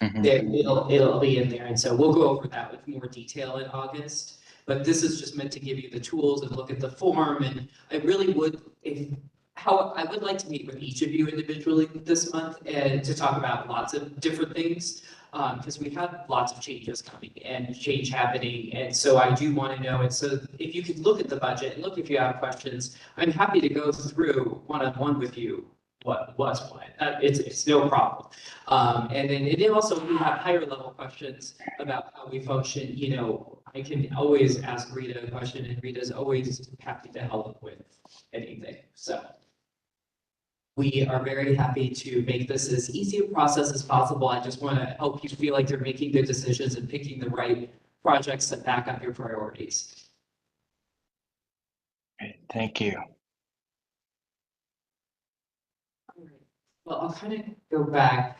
[SPEAKER 1] It'll be in there, and so we'll go over that with more detail in August. But this is just meant to give you the tools and look at the form, and I really would, I would like to meet with each of you individually this month and to talk about lots of different things. because we have lots of changes coming and change happening. And so I do want to know, and so if you could look at the budget and look if you have questions, I'm happy to go through one-on-one with you what was what. It's no problem. And then also we have higher level questions about how we function. You know, I can always ask Rita a question, and Rita's always happy to help with anything. So we are very happy to make this as easy a process as possible. I just want to help you feel like you're making good decisions and picking the right projects that back up your priorities.
[SPEAKER 5] Great, thank you.
[SPEAKER 1] Well, I'll kind of go back.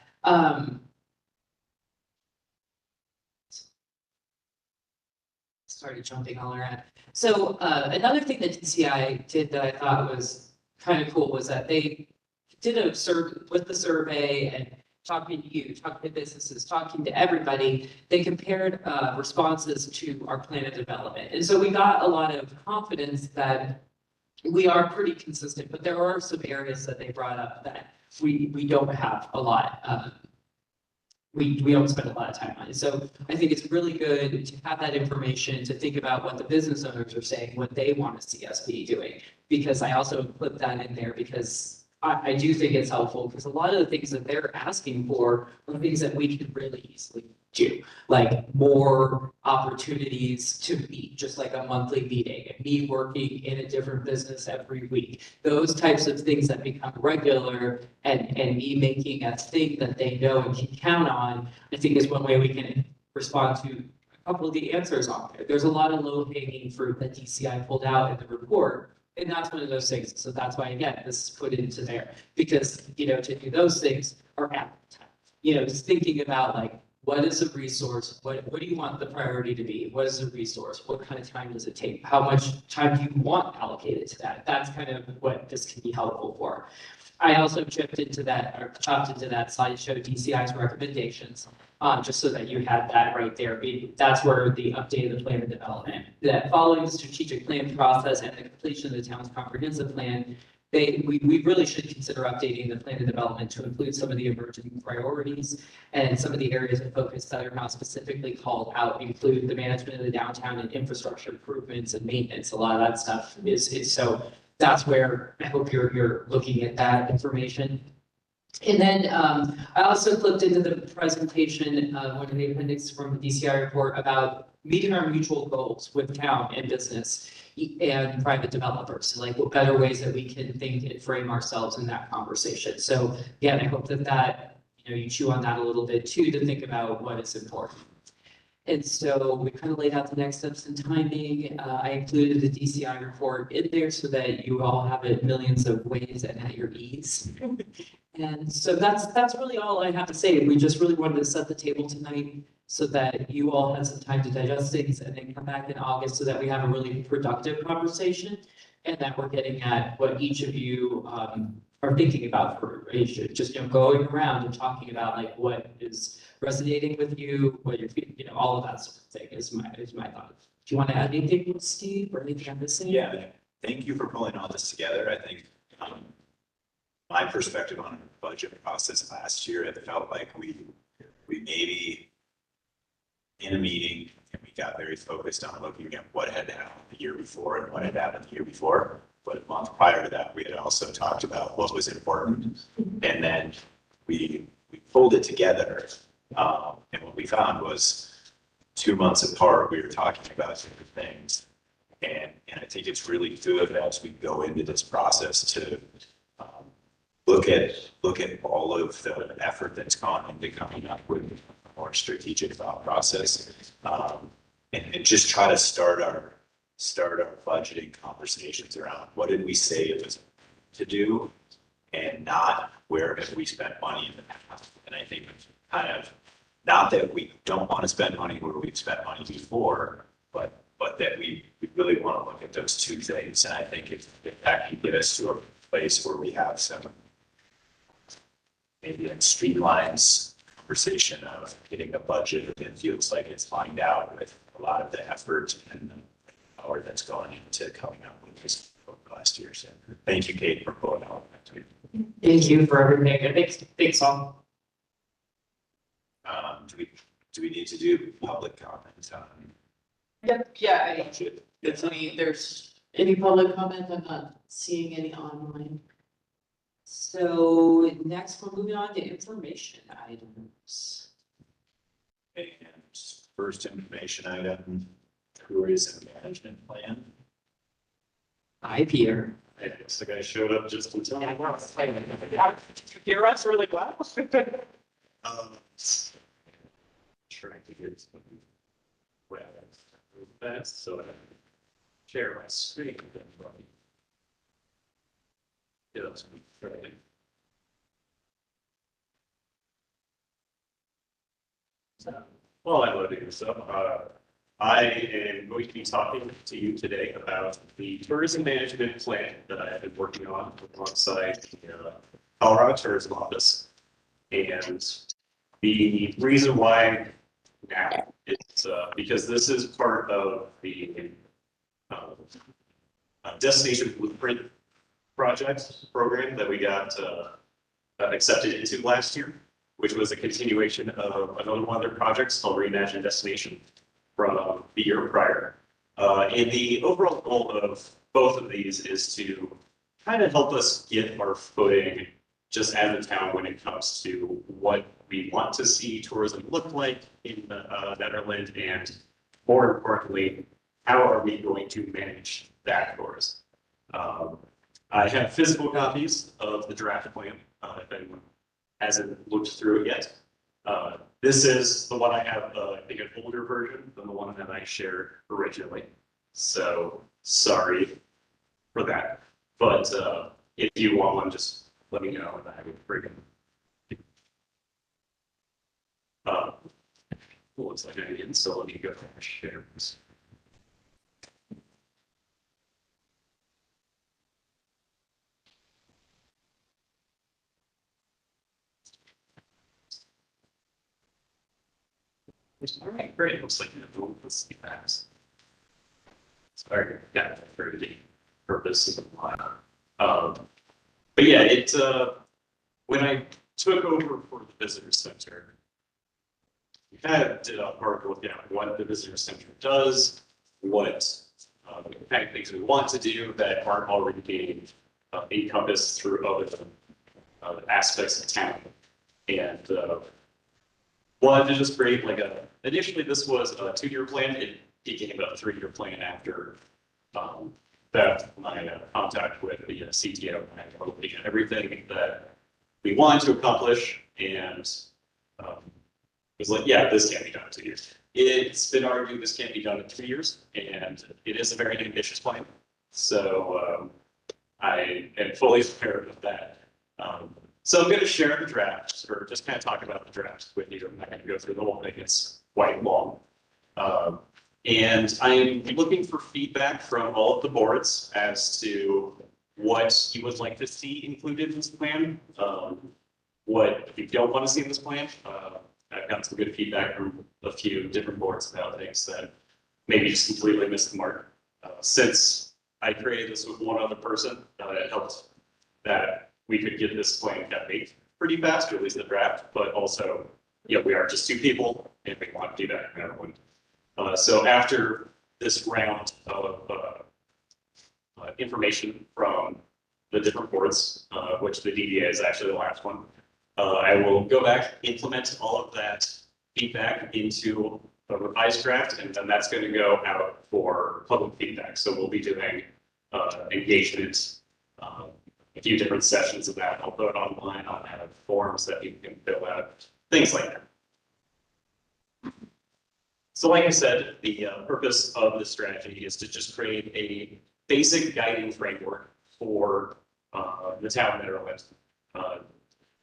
[SPEAKER 1] Started jumping all around. So another thing that DCI did that I thought was kind of cool was that they did a survey with the survey and talking to you, talking to businesses, talking to everybody. They compared responses to our plan of development. And so we got a lot of confidence that we are pretty consistent, but there are some areas that they brought up that we don't have a lot. We don't spend a lot of time on it. So I think it's really good to have that information, to think about what the business owners are saying, what they want to see us be doing. Because I also put that in there because I do think it's helpful, because a lot of the things that they're asking for are things that we can really easily do, like more opportunities to meet, just like a monthly meeting, and me working in a different business every week. Those types of things that become regular and me making a thing that they know and can count on, I think is one way we can respond to a couple of the answers on there. There's a lot of low hanging fruit that DCI pulled out in the report. And that's one of those things. So that's why, again, this is put into there, because, you know, to do those things are at time. You know, just thinking about like, what is a resource? What do you want the priority to be? What is a resource? What kind of time does it take? How much time do you want allocated to that? That's kind of what this can be helpful for. I also chipped into that, or chopped into that slide to show DCI's recommendations, just so that you had that right there. That's where the update of the plan of development, that following the strategic plan process and the completion of the town's comprehensive plan, we really should consider updating the plan of development to include some of the emerging priorities, and some of the areas of focus that are not specifically called out include the management of the downtown and infrastructure improvements and maintenance. A lot of that stuff is so that's where I hope you're looking at that information. And then I also clicked into the presentation, one of the appendix from the DCI report about meeting our mutual goals with town and business and private developers, like what better ways that we can think and frame ourselves in that conversation. So again, I hope that you know, you chew on that a little bit too, to think about what is important. And so we kind of laid out the next steps and timing. I included the DCI report in there so that you all have it millions of ways and at your ease. And so that's really all I have to say. We just really wanted to set the table tonight so that you all had some time to digest things, and then come back in August so that we have a really productive conversation, and that we're getting at what each of you are thinking about for just, you know, going around and talking about like what is resonating with you, what you're feeling, you know, all of that sort of thing is my thought. Do you want to add anything, Steve, or anything I'm missing?
[SPEAKER 3] Yeah, thank you for pulling all this together. I think my perspective on the budget process last year, it felt like we maybe in a meeting, and we got very focused on looking at what had happened the year before and what had happened the year before. But a month prior to that, we had also talked about what was important. And then we pulled it together. And what we found was 2 months apart, we were talking about different things. And I think it's really good as we go into this process to look at all of the effort that's gone into coming up with a more strategic thought process, and just try to start our budgeting conversations around what did we say it was to do, and not where have we spent money in the past. And I think kind of, not that we don't want to spend money where we've spent money before, but that we really want to look at those two things. And I think if that can get us to a place where we have some maybe like streamlines conversation of getting a budget that feels like it's lined out with a lot of the effort and the power that's going into coming up with this last year. So thank you, Kate, for pulling all that to me.
[SPEAKER 1] Thank you for everything. Thanks all.
[SPEAKER 3] Do we need to do public comment on?
[SPEAKER 6] Yep, yeah, if there's any public comment, I'm not seeing any online.
[SPEAKER 4] So next, we're moving on to information items.
[SPEAKER 3] And first information item, tourism management plan.
[SPEAKER 4] Hi, Peter.
[SPEAKER 3] I guess the guy showed up just in time.
[SPEAKER 4] Did you hear us really well?
[SPEAKER 3] Trying to get some WebEx fast so I can share my screen with everybody. Yeah, that's right. While I'm loading this up, I am going to be talking to you today about the tourism management plan that I have been working on alongside the Colorado Tourism Office. And the reason why now is because this is part of the Destination Blueprint project program that we got accepted into last year, which was a continuation of another one of their projects called Reimagine Destination from the year prior. And the overall goal of both of these is to kind of help us get our footing just as a town when it comes to what we want to see tourism look like in Netherlands, and more importantly, how are we going to manage that tourism? I have physical copies of the draft plan, if anyone hasn't looked through it yet. This is the one I have, I think an older version than the one that I shared originally. So sorry for that. But if you want one, just let me know and I will bring it. Looks like I didn't, so let me go share this. All right, great. Looks like let's see that. Sorry, yeah, for the purpose of but yeah, it when I took over for the visitor center, we kind of did a hard look at what the visitor center does, what kind of things we want to do that aren't already being encompassed through other aspects of town, and wanted to just create like initially this was a 2-year plan. It became a 3-year plan after that my contact with the CTO and looking at everything that we wanted to accomplish, and it was like, yeah, this can't be done in 2 years. It's been argued this can't be done in 3 years, and it is a very ambitious plan. So I am fully aware of that. So I'm going to share the draft, or just kind of talk about the draft with you. I'm not going to go through the whole thing, it's quite long. And I'm looking for feedback from all of the boards as to what you would like to see included in this plan, what you don't want to see in this plan. I've gotten some good feedback from a few different boards about things that maybe just completely missed the mark. Since I created this with one other person, it helped that we could get this plan kind of made pretty fast, or at least the draft, but also, we are just 2 people and we want to do that in everyone. So after this round of information from the different boards, which the DDA is actually the last one, I will go back, implement all of that feedback into a revised draft, and then that's going to go out for public feedback. So we'll be doing engagement, a few different sessions of that. I'll put it online. I'll have forms that you can fill out, things like that. So like I said, the purpose of this strategy is to just create a basic guiding framework for the town of Nederland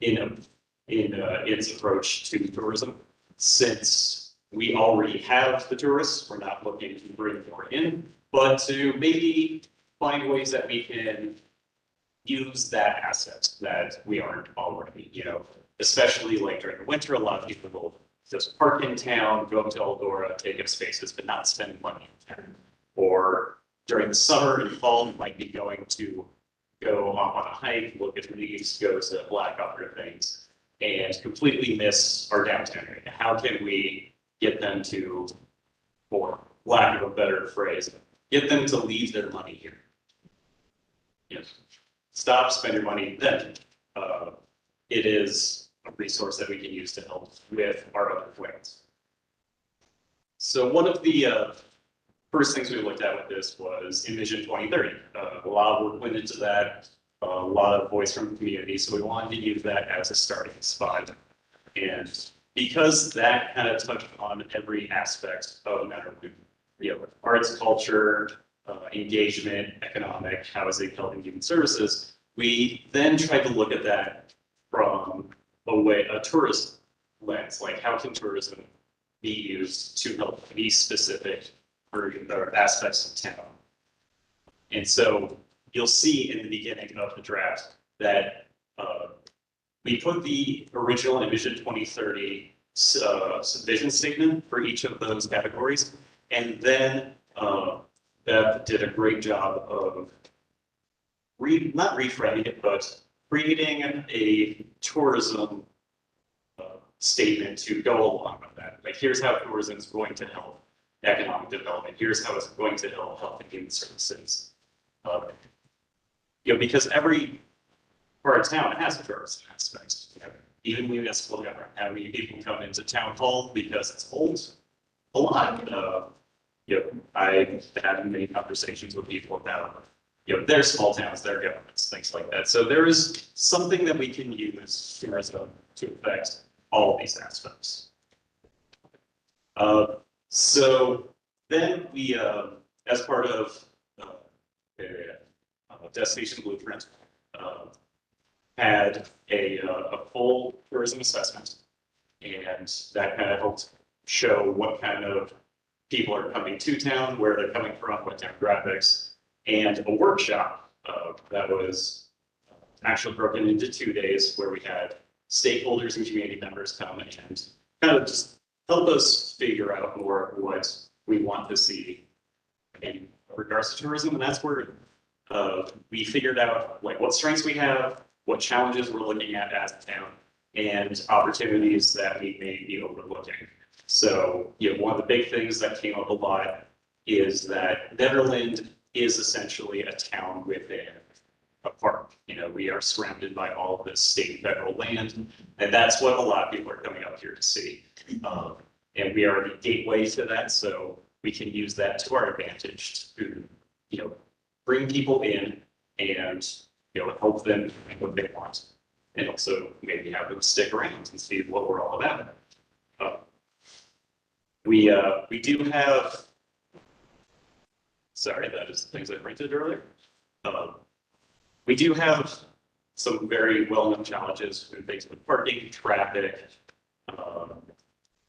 [SPEAKER 3] in its approach to tourism. Since we already have the tourists, we're not looking to bring more in, but to maybe find ways that we can use that asset that we aren't already, especially like during the winter, a lot of people will just park in town, go up to Eldora, take up spaces, but not spend money in town. Or during the summer and fall, you might be going to go off on a hike, look at the leaves, go to Black other things.
[SPEAKER 9] and completely miss our downtown area? How can we get them to, for lack of a better phrase, get them to leave their money here? Yes. Stop, spend your money then. It is a resource that we can use to help with our other plans. So one of the first things we looked at with this was Envision 2030. A lot of work went into that, a lot of voice from the community. So we wanted to use that as a starting spot. And because that kind of touched on every aspect of Nederland, arts, culture, engagement, economic, housing, health and human services, we then tried to look at that from a tourism lens, like how can tourism be used to help these specific or aspects of town. And so you'll see in the beginning of the draft that we put the original Envision 2030 vision statement for each of those categories. And then Beth did a great job of not reframing it, but creating a tourism statement to go along with that. Like, here's how tourism is going to help economic development. Here's how it's going to help health and human services. Because every part of town has a tourism aspect. Even municipal government, how many people come into town hall because it's old? A lot. I've had many conversations with people about their small towns, their governments, things like that. So there is something that we can use tourism to affect all of these aspects. So then we, as part of Destination Blueprint, had a full tourism assessment, and that kind of helped show what kind of people are coming to town, where they're coming from, what demographics, and a workshop that was actually broken into 2 days where we had stakeholders and community members come and kind of just help us figure out more what we want to see in regards to tourism. And that's where we figured out like what strengths we have, what challenges we're looking at as a town, and opportunities that we may be overlooking. So, one of the big things that came up a lot is that Nederland is essentially a town within a park. We are surrounded by all of this state and federal land, and that's what a lot of people are coming up here to see. And we are the gateway to that, so we can use that to our advantage to, bring people in and, help them make what they want, and also maybe have them stick around and see what we're all about. We do have, sorry, that is the things I printed earlier. We do have some very well-known challenges with things like parking, traffic,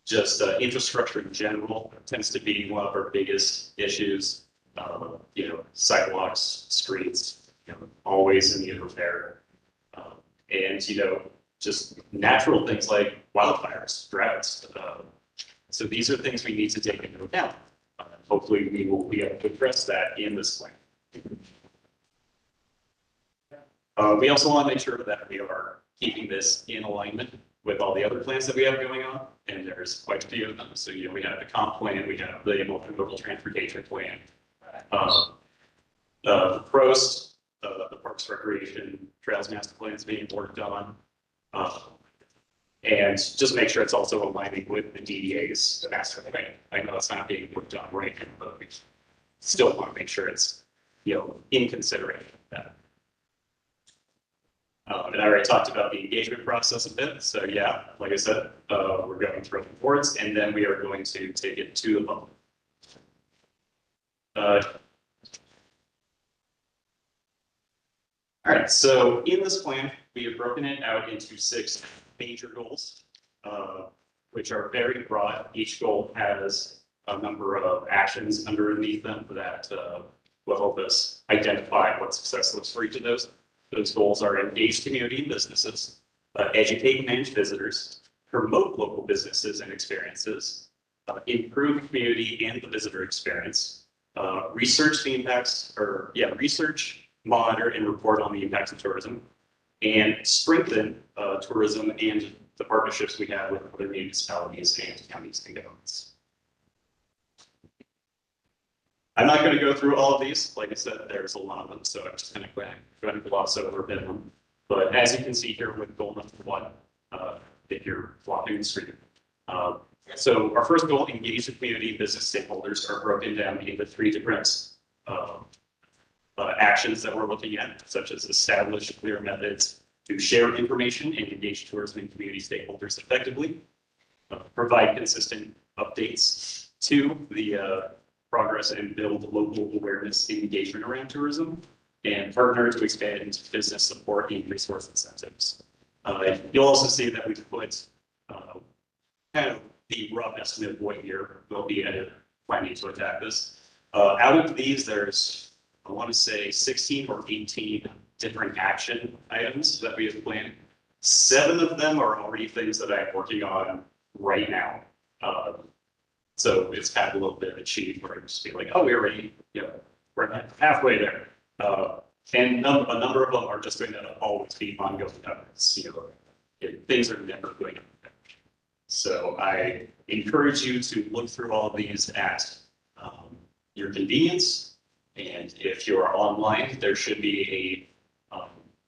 [SPEAKER 9] just infrastructure in general tends to be one of our biggest issues. Sidewalks, streets, always in need of repair. And, just natural things like wildfires, droughts. So these are things we need to take into account. Hopefully we will be able to address that in this plan. We also want to make sure that we are keeping this in alignment with all the other plans that we have going on, and there's quite a few of them. So, we have the comp plan, we have the multimodal transportation plan, the PROST, the Parks Recreation Trails Master Plan is being worked on, and just make sure it's also aligning with the DDA's master plan. I know it's not being worked on right now, but we still want to make sure it's in consideration of that. And I already talked about the engagement process a bit. So yeah, like I said, we're going through reports, and then we are going to take it to the public. All right, so in this plan, we have broken it out into 6 major goals, which are very broad. Each goal has a number of actions underneath them that will help us identify what success looks for each of those. Those goals are engage community and businesses, educate and manage visitors, promote local businesses and experiences, improve the community and the visitor experience, research the impacts, research, monitor, and report on the impacts of tourism,
[SPEAKER 10] and strengthen tourism and the partnerships we have with other municipalities and counties and governments. I'm not going to go through all of these. Like I said, there's a lot of them, so I'm just going to gloss over a bit of them. But as you can see here with goal number 1, if you're flocking the screen. So our first goal, engage the community and business stakeholders, are broken down into 3 different actions that we're looking at, such as establish clear methods to share information and engage tourism and community stakeholders effectively, provide consistent updates to the progress and build local awareness and engagement around tourism, and partner to expand business support and resource incentives. You'll also see that we've put kind of the rough estimate of what year we'll be planning to attack this. Out of these, there's, I want to say 16 or 18 different action items that we have planned. 7 of them are already things that I'm working on right now. So it's kind of a little bit of a cheat where I just be like, oh, we're already, we're halfway there. And a number of them are just going to always be ongoing efforts. Things are never going to be. So I encourage you to look through all of these at your convenience. And if you are online, there should be a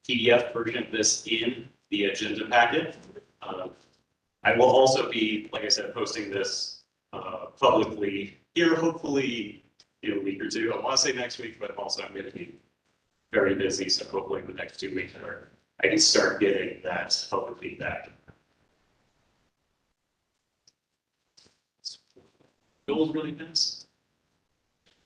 [SPEAKER 10] PDF version of this in the agenda packet. I will also be, like I said, posting this publicly here, hopefully in a week or 2. I want to say next week, but also I'm going to be very busy. So hopefully in the next 2 weeks, where I can start getting that public feedback. Goals really fast.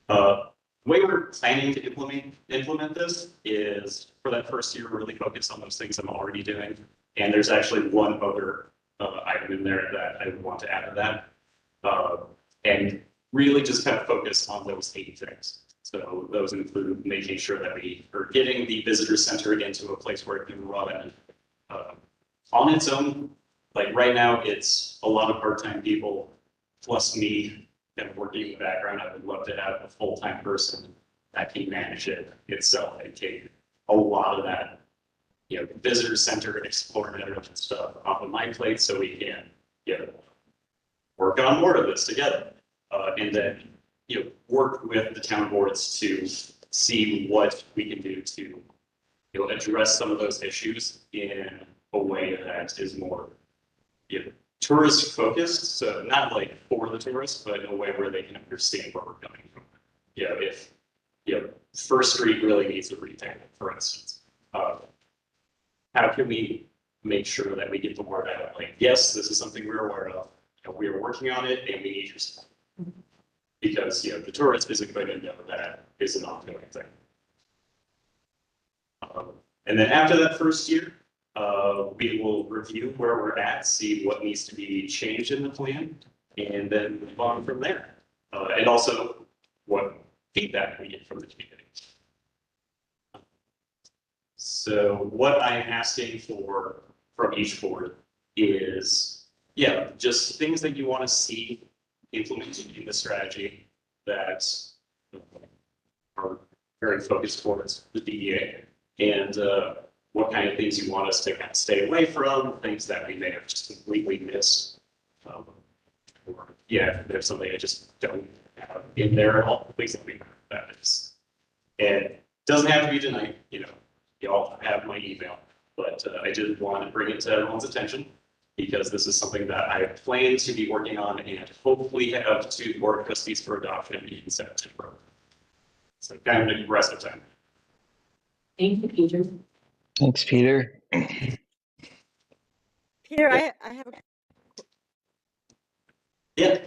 [SPEAKER 10] The way we're planning to implement this is for that first year, really focus on those things I'm already doing. And there's actually one other item in there that I would want to add to that. And really just kind of focus on those 8 things. So those include making sure that we are getting the visitor center into a place where it can run on its own. Like right now, it's a lot of part-time people plus me kind of working in the background. I would love to have a full-time person that can manage it itself and take a lot of that, visitor center, explore Nederland stuff off of my plate so we can, work on more of this together. And then, work with the town boards to see what we can do to, address some of those issues in a way that is more, tourist focused. So not like for the tourists, but in a way where they can understand where we're coming from. If, First Street really needs a rethink, for instance. How can we make sure that we get the word out? Like, yes, this is something we're aware of. We are working on it and we need your support. Because, the tourist isn't going to know that is an ongoing thing. And then after that first year, we will review where we're at, see what needs to be changed in the plan, and then move on from there. And also what feedback we get from the community. So what I'm asking for from each board is, just things that you want to see implemented in the strategy that are very focused towards the DDA, and what kind of things you want us to kind of stay away from, things that we may have just completely missed. Or, if there's something I just don't have in there at all, please let me know that is. And it doesn't have to be tonight, you all have my email, but I did want to bring it to everyone's attention because this is something that I plan to be working on and hopefully have to board of trustees for adoption in September. So kind of an aggressive time.
[SPEAKER 2] Thank you, Peter.
[SPEAKER 5] Thanks, Peter.
[SPEAKER 8] Peter, I have a
[SPEAKER 10] Yeah.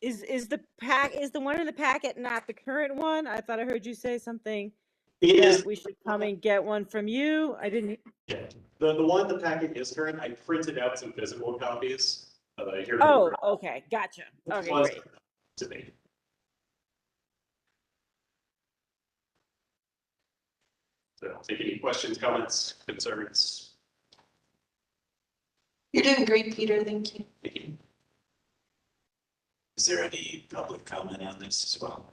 [SPEAKER 8] Is the one in the packet not the current one? I thought I heard you say something
[SPEAKER 10] It
[SPEAKER 8] that
[SPEAKER 10] is.
[SPEAKER 8] we should come and get one from you. I didn't.
[SPEAKER 10] Yeah. The one in the packet is current. I printed out some physical copies. Here
[SPEAKER 8] Oh, okay, gotcha.
[SPEAKER 10] was
[SPEAKER 8] Okay, great.
[SPEAKER 10] today. So I'll take any questions, comments, concerns.
[SPEAKER 6] You're doing great, Peter. Thank you.
[SPEAKER 10] Thank you.
[SPEAKER 3] Is there any public comment on this as well?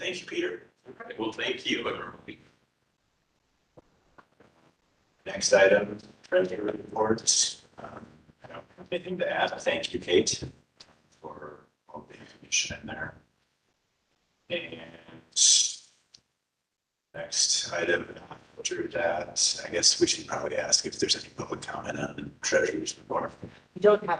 [SPEAKER 3] Thank you, Peter.
[SPEAKER 10] Well, thank you, everybody.
[SPEAKER 3] Next item, treasury report. I don't have anything to add. Thank you, Kate, for all the information in there. And next item, Drew, that I guess we should probably ask if there's any public comment on the treasurer's report.
[SPEAKER 4] You don't have,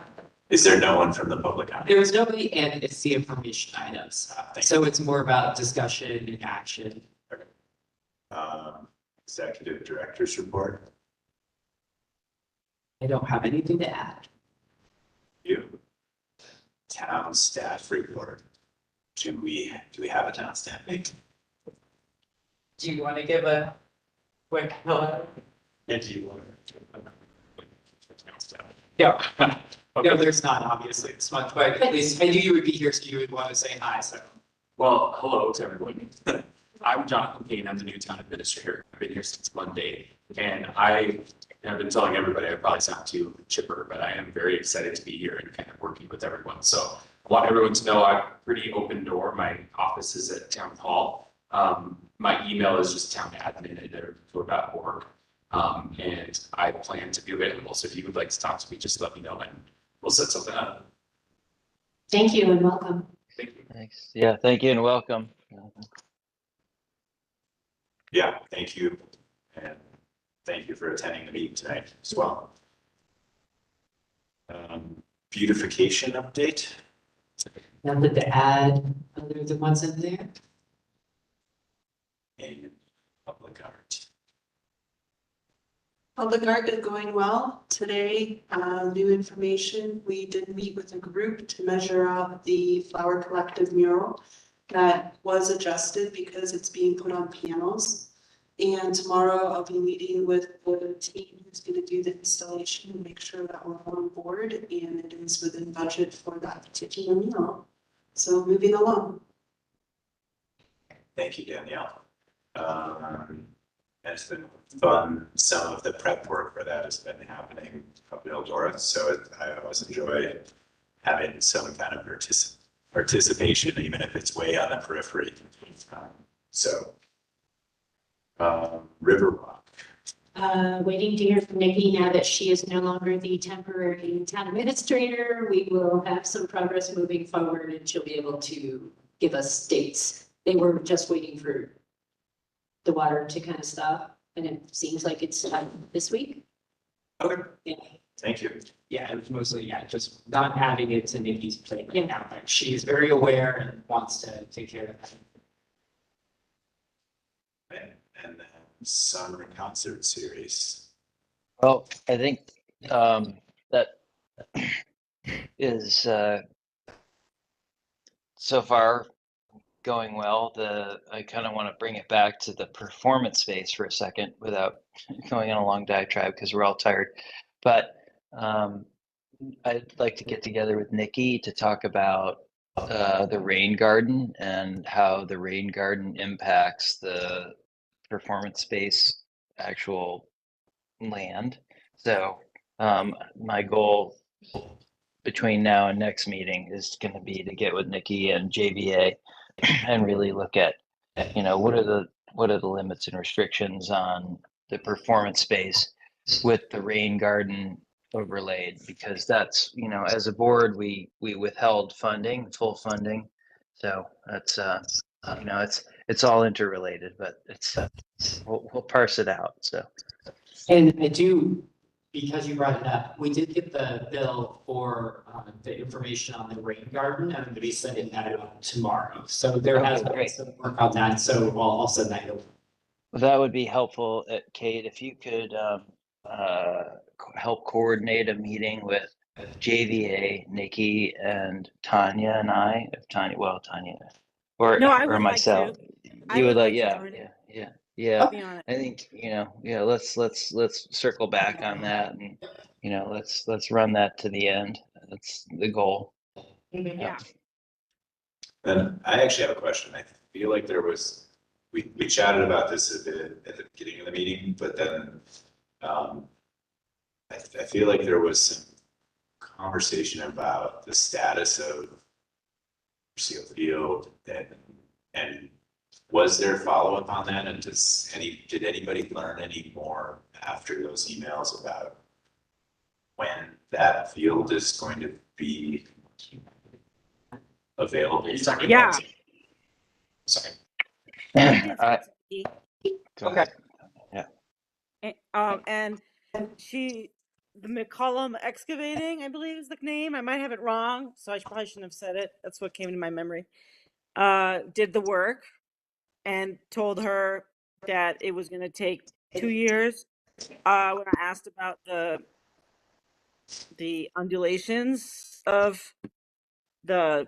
[SPEAKER 3] Is there no one from the public on?
[SPEAKER 1] There was nobody, and it's the information items.
[SPEAKER 3] Thank
[SPEAKER 1] So it's more about discussion and action.
[SPEAKER 3] Executive director's report.
[SPEAKER 1] I don't have anything to add.
[SPEAKER 3] You. Town staff report. Do we have a town staff meeting?
[SPEAKER 1] Do you want to give a quick hello?
[SPEAKER 10] And do you want to?
[SPEAKER 1] Yeah. No, there's not obviously this month, but at least I knew you would be here, so you would want to say hi, so.
[SPEAKER 9] Well, hello to everyone. I'm Jonathan Payne. I'm the new town administrator. I've been here since Monday. And I have been telling everybody, I probably sound too chipper, but I am very excited to be here and kind of working with everyone. So I want everyone to know I'm pretty open door. My office is at town hall. My email is just townadmin@tour.org. And I plan to be available. So if you would like to talk to me, just let me know and we'll set something up.
[SPEAKER 2] Thank you and welcome.
[SPEAKER 9] Thank you.
[SPEAKER 5] Thanks. Yeah, thank you and welcome.
[SPEAKER 3] Yeah, thank you. And thank you for attending the meeting tonight as well. Beautification update.
[SPEAKER 1] Nothing to add other than what's in there.
[SPEAKER 3] And public art.
[SPEAKER 6] Public art is going well. Today, new information, we did meet with a group to measure out the Flower Collective mural that was adjusted because it's being put on panels. And tomorrow I'll be meeting with the team who's going to do the installation and make sure that we're on board and it is within budget for that particular mural. So moving along.
[SPEAKER 3] Thank you, Danielle. It's been fun. Some of the prep work for that has been happening up in Eldora, so I always enjoy having some kind of participation, even if it's way on the periphery. Riverwalk.
[SPEAKER 2] Waiting to hear from Nikki now that she is no longer the temporary town administrator. We will have some progress moving forward and she'll be able to give us dates. They were just waiting for the water to kind of stop and it seems like it's this week.
[SPEAKER 3] Okay,
[SPEAKER 2] Yeah.
[SPEAKER 3] thank you.
[SPEAKER 1] Yeah, it was mostly, just not adding it to Nikki's plate right now, but she's very aware and wants to take care of that.
[SPEAKER 3] And then summer concert series.
[SPEAKER 5] Well, I think that is so far going well. I kind of want to bring it back to the performance space for a second without going on a long diatribe because we're all tired. But I'd like to get together with Nikki to talk about the rain garden and how the rain garden impacts the performance space actual land. So my goal between now and next meeting is going to be to get with Nikki and JVA and really look at, what are the limits and restrictions on the performance space with the rain garden overlaid, because that's, as a board, we withheld funding, full funding. So that's, it's all interrelated, but we'll parse it out. So.
[SPEAKER 1] And I do, because you brought it up, we did get the bill for the information on the rain garden. I'm going to be sending that out tomorrow. So there has been some work on that. So I'll send that over.
[SPEAKER 5] Well, that would be helpful, Kate, if you could help coordinate a meeting with JVA, Nikki, and Tanya and I. If Tanya, or
[SPEAKER 8] No, I
[SPEAKER 5] or
[SPEAKER 8] would like
[SPEAKER 5] myself.
[SPEAKER 8] to.
[SPEAKER 5] You would like,
[SPEAKER 8] to
[SPEAKER 5] yeah,
[SPEAKER 8] join it.
[SPEAKER 5] yeah.
[SPEAKER 8] I'll be on it.
[SPEAKER 5] I think, let's circle back on that and, let's run that to the end. That's the goal.
[SPEAKER 8] Yeah.
[SPEAKER 3] And I actually have a question. I feel like we chatted about this at the beginning of the meeting, but then I feel like there was some conversation about the status of Seal Field and Was there follow-up on that, and did anybody learn any more after those emails about when that field is going to be available?
[SPEAKER 9] You're talking
[SPEAKER 8] Yeah.
[SPEAKER 9] about- Sorry.
[SPEAKER 8] I did
[SPEAKER 5] I-
[SPEAKER 8] speak to Vicky.
[SPEAKER 5] Go ahead.
[SPEAKER 8] And the McCollum Excavating, I believe is the name. I might have it wrong, so I probably shouldn't have said it. That's what came to my memory. Did the work and told her that it was going to take 2 years. When I asked about the undulations of the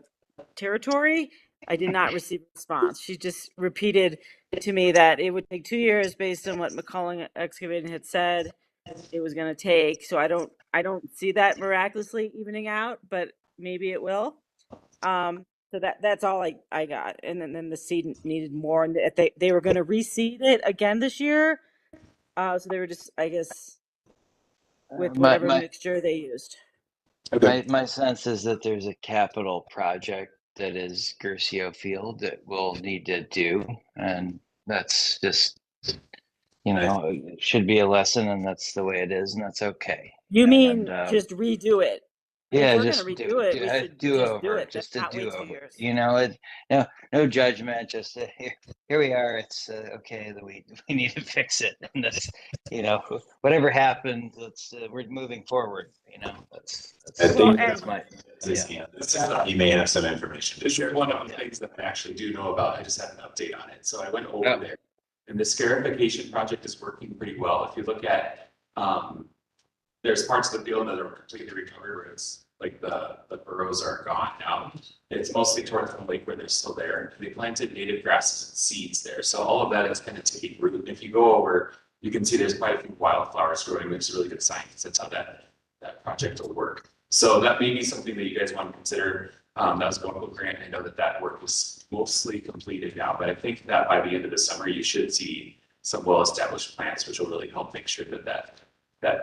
[SPEAKER 8] territory, I did not receive a response. She just repeated to me that it would take 2 years based on what McCollum Excavating had said it was going to take. So I don't see that miraculously evening out, but maybe it will. So that's all I got. And then the seed needed more, and they were going to reseed it again this year. So they were just, I guess, with whatever mixture they used.
[SPEAKER 5] My sense is that there's a capital project that is Gercio Field that we'll need to do, and that's just, it should be a lesson, and that's the way it is, and that's okay.
[SPEAKER 8] You mean
[SPEAKER 5] And,
[SPEAKER 8] just redo it?
[SPEAKER 5] yeah,
[SPEAKER 8] if we're
[SPEAKER 5] just
[SPEAKER 8] going to redo it, we should
[SPEAKER 5] do
[SPEAKER 8] just do
[SPEAKER 5] over,
[SPEAKER 8] it.
[SPEAKER 5] just
[SPEAKER 8] Not
[SPEAKER 5] a
[SPEAKER 8] wait
[SPEAKER 5] do
[SPEAKER 8] 2
[SPEAKER 5] over.
[SPEAKER 8] years.
[SPEAKER 5] No judgment. Just here we are. It's okay. We need to fix it, and that's whatever happened. We're moving forward.
[SPEAKER 3] I think
[SPEAKER 5] that's my
[SPEAKER 3] you may have some information to
[SPEAKER 9] This
[SPEAKER 3] share.
[SPEAKER 9] is one of the things that I actually do know about. I just had an update on it. So I went over
[SPEAKER 5] Yeah.
[SPEAKER 9] there. And the scarification project is working pretty well. If you look at, there's parts of the field that are completely recovered where it's like the burrows are gone now. It's mostly towards the lake where they're still there. They planted native grasses and seeds there. So all of that is kind of taking root. And if you go over, you can see there's quite a few wildflowers growing, which is a really good sign because that's how that project will work. So that may be something that you guys want to consider. That was a local grant. I know that work was mostly completed now, but I think that by the end of the summer, you should see some well-established plants, which will really help make sure that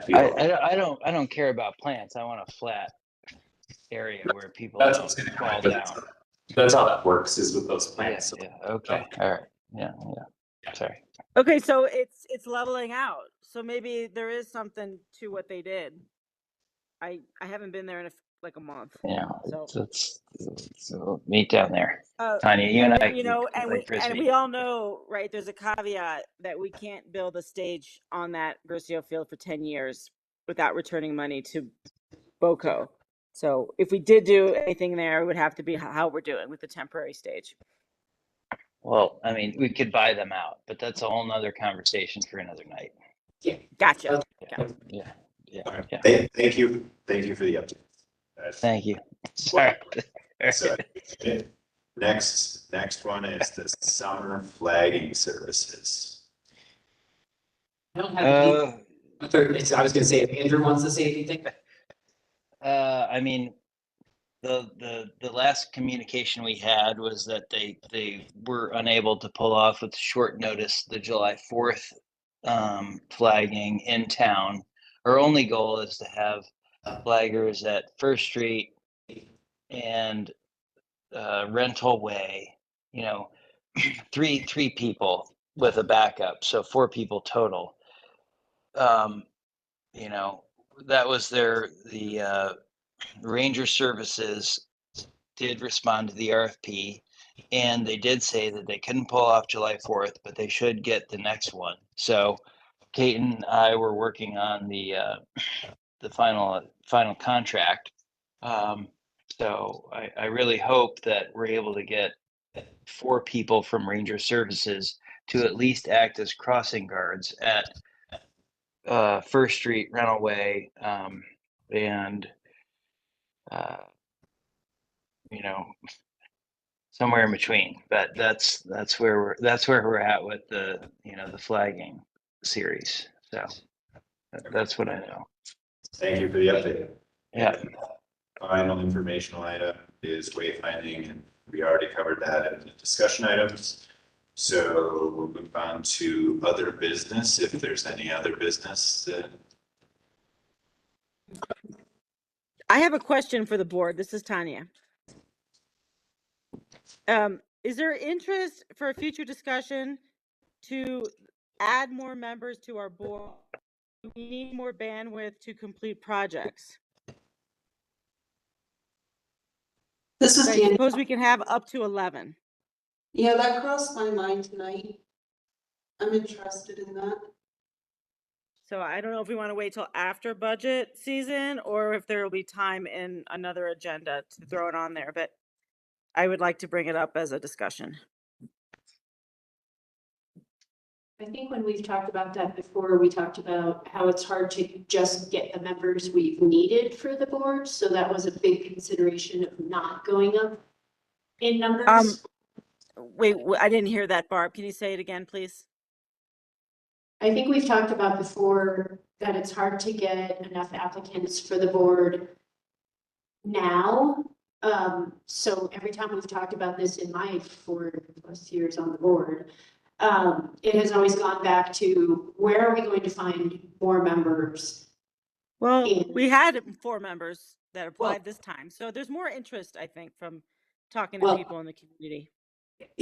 [SPEAKER 9] field.
[SPEAKER 5] I don't care about plants. I want a flat area where people
[SPEAKER 9] That's
[SPEAKER 5] don't
[SPEAKER 9] what's gonna
[SPEAKER 5] fall
[SPEAKER 9] happen.
[SPEAKER 5] down.
[SPEAKER 9] That's how that works is with those plants. So
[SPEAKER 5] Yeah. Okay. All right. Yeah. Sorry.
[SPEAKER 8] Okay, so it's leveling out. So maybe there is something to what they did. I haven't been there in like a month.
[SPEAKER 5] Yeah.
[SPEAKER 8] So
[SPEAKER 5] So meet down there, Tanya. You
[SPEAKER 8] and
[SPEAKER 5] and I.
[SPEAKER 8] then, and
[SPEAKER 5] play Frisbee.
[SPEAKER 8] we all know, right? There's a caveat that we can't build a stage on that Gercio Field for 10 years without returning money to BOCO. So if we did do anything there, it would have to be how we're doing with the temporary stage.
[SPEAKER 5] Well, I mean, we could buy them out, but that's a whole nother conversation for another night.
[SPEAKER 1] Yeah.
[SPEAKER 8] Gotcha.
[SPEAKER 5] Yeah.
[SPEAKER 3] Thank you for the update.
[SPEAKER 5] Thank you. Sorry.
[SPEAKER 3] So, next one is the summer flagging services.
[SPEAKER 1] I don't have any, I was gonna say, if Andrew wants to say anything.
[SPEAKER 5] I mean, the last communication we had was that they were unable to pull off with short notice the July 4th flagging in town. Our only goal is to have flaggers at First Street and Rental Way. Three people with a backup, so 4 people total. That was the Ranger Services did respond to the RFP, and they did say that they couldn't pull off July 4th, but they should get the next one. So Kate and I were working on the final contract. So I really hope that we're able to get 4 people from Ranger Services to at least act as crossing guards at First Street, Rental Way, and somewhere in between. But that's where we're at with the flagging series. So that's what I know.
[SPEAKER 3] Thank you for the update.
[SPEAKER 5] Yeah.
[SPEAKER 3] Final informational item is wayfinding, and we already covered that in the discussion items. So we'll move on to other business, if there's any other business.
[SPEAKER 8] I have a question for the board. This is Tanya. is there interest for a future discussion to add more members to our board? We need more bandwidth to complete projects.
[SPEAKER 6] This is
[SPEAKER 8] I
[SPEAKER 6] Danny.
[SPEAKER 8] suppose we can have up to 11.
[SPEAKER 6] Yeah, that crossed my mind tonight. I'm interested in that.
[SPEAKER 8] So I don't know if we want to wait till after budget season or if there will be time in another agenda to throw it on there, but I would like to bring it up as a discussion.
[SPEAKER 2] I think when we've talked about that before, we talked about how it's hard to just get the members we've needed for the board. So that was a big consideration of not going up in numbers.
[SPEAKER 8] Wait, I didn't hear that, Barb. Can you say it again, please?
[SPEAKER 2] I think we've talked about before that it's hard to get enough applicants for the board now. So every time we've talked about this in my 4+ years on the board, it has always gone back to where are we going to find more members?
[SPEAKER 8] Well,
[SPEAKER 2] And-
[SPEAKER 8] we had 4 members that applied this time. So there's more interest, I think, from talking to people in the community.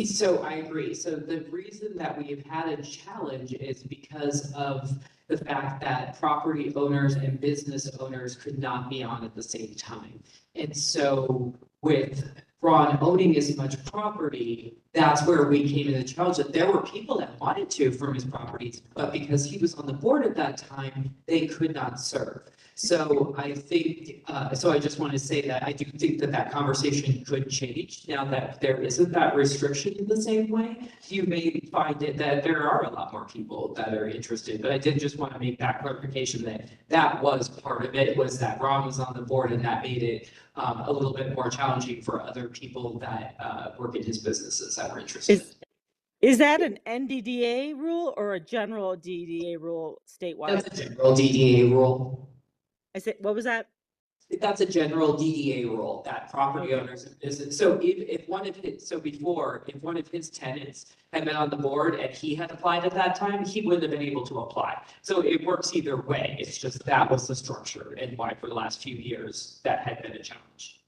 [SPEAKER 1] So I agree. So the reason that we've had a challenge is because of the fact that property owners and business owners could not be on at the same time. And so with Ron owning as much property, that's where we came in the challenge that there were people that wanted to from his properties, but because he was on the board at that time, they could not serve. So I think, so I just want to say that I do think that that conversation could change now that there isn't that restriction in the same way. You may find it that there are a lot more people that are interested, but I did just want to make that clarification that that was part of it, was that Ron was on the board and that made it a little bit more challenging for other people that work in his businesses that were interested.
[SPEAKER 8] Is that an NDDA rule or a general DDA rule statewide?
[SPEAKER 1] That's a general DDA rule.
[SPEAKER 8] I said, what was that?
[SPEAKER 1] That's a general DDA rule that property owners is, so if one of his, so before, if one of his tenants had been on the board and he had applied at that time, he wouldn't have been able to apply. So it works either way. It's just that was the structure and why for the last few years that had been a challenge.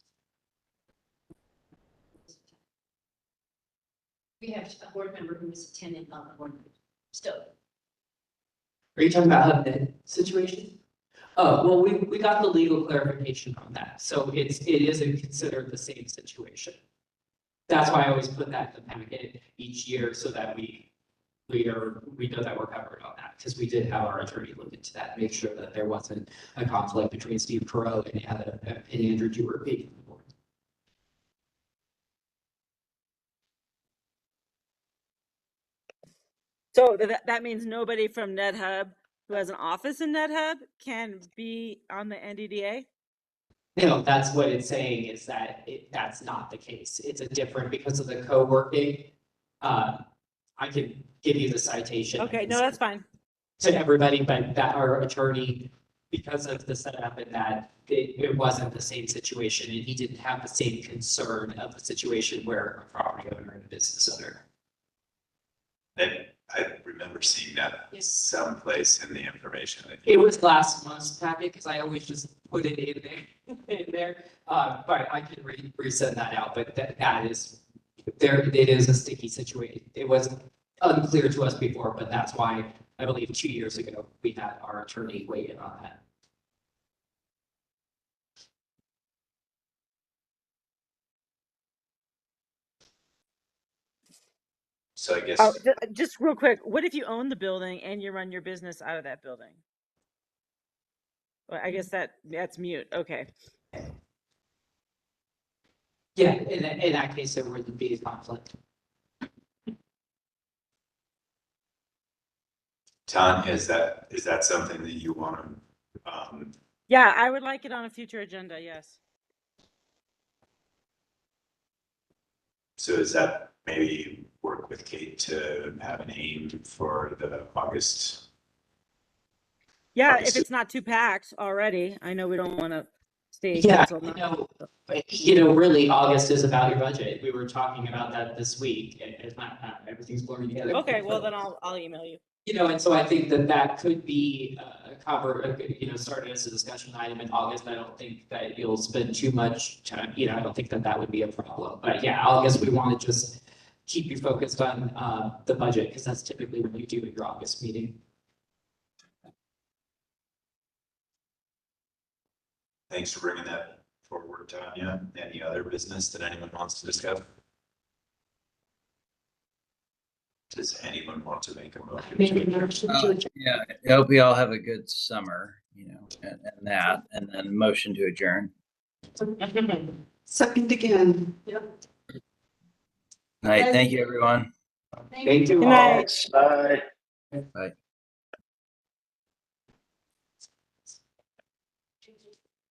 [SPEAKER 2] We have a board member who was a tenant on the board still.
[SPEAKER 1] Are you talking about a situation? Oh, well, we got the legal clarification on that. So it isn't considered the same situation. That's why I always put that in the packet each year so that we know that we're covered on that, because we did have our attorney look into that, make sure that there wasn't a conflict between Steve Perot and Andrew Dewar being on the board.
[SPEAKER 8] So that means nobody from NetHub who has an office in NetHub can be on the NDDA?
[SPEAKER 1] No, that's what it's saying, is that that's not the case. It's a different, because of the co-working. I can give you the citation.
[SPEAKER 8] Okay, no, that's fine.
[SPEAKER 1] To everybody, but that our attorney, because of the setup and that it wasn't the same situation, and he didn't have the same concern of the situation where a property owner and a business owner.
[SPEAKER 3] And I remember seeing that someplace in the information.
[SPEAKER 1] It was last month's packet, because I always just put it in there. But I can resend that out, but that is, it is a sticky situation. It was unclear to us before, but that's why I believe 2 years ago, we had our attorney weigh in on that.
[SPEAKER 3] So I guess.
[SPEAKER 8] Oh, just real quick, what if you own the building and you run your business out of that building? Well, I guess that's mute. Okay.
[SPEAKER 1] Yeah, in that case, there wouldn't be a conflict.
[SPEAKER 3] Ton, is that something that you want to?
[SPEAKER 8] Yeah, I would like it on a future agenda. Yes.
[SPEAKER 3] So is that maybe work with Kate to have an aim for the August?
[SPEAKER 8] Yeah,
[SPEAKER 3] August.
[SPEAKER 8] if it's not too packed already. I know we don't want to stay.
[SPEAKER 1] Yeah,
[SPEAKER 8] until
[SPEAKER 1] really, August is about your budget. We were talking about that this week. It's not, everything's blurring together.
[SPEAKER 8] Okay, well then I'll email you.
[SPEAKER 1] And so I think that could be started as a discussion item in August. I don't think that you'll spend too much time, I don't think that would be a problem. But yeah, August, we want to just keep you focused on the budget, because that's typically what you do at your August meeting.
[SPEAKER 3] Thanks for bringing that forward, Tanya. Any other business that anyone wants to discuss? Does anyone want to make a motion?
[SPEAKER 2] Make a
[SPEAKER 3] to adjourn?
[SPEAKER 2] motion to adjourn.
[SPEAKER 5] Yeah, I hope you all have a good summer, and then motion to adjourn.
[SPEAKER 6] Second again.
[SPEAKER 5] All right, thank you, everyone.
[SPEAKER 1] Thank you
[SPEAKER 8] Good
[SPEAKER 1] all.
[SPEAKER 8] night.
[SPEAKER 5] Bye.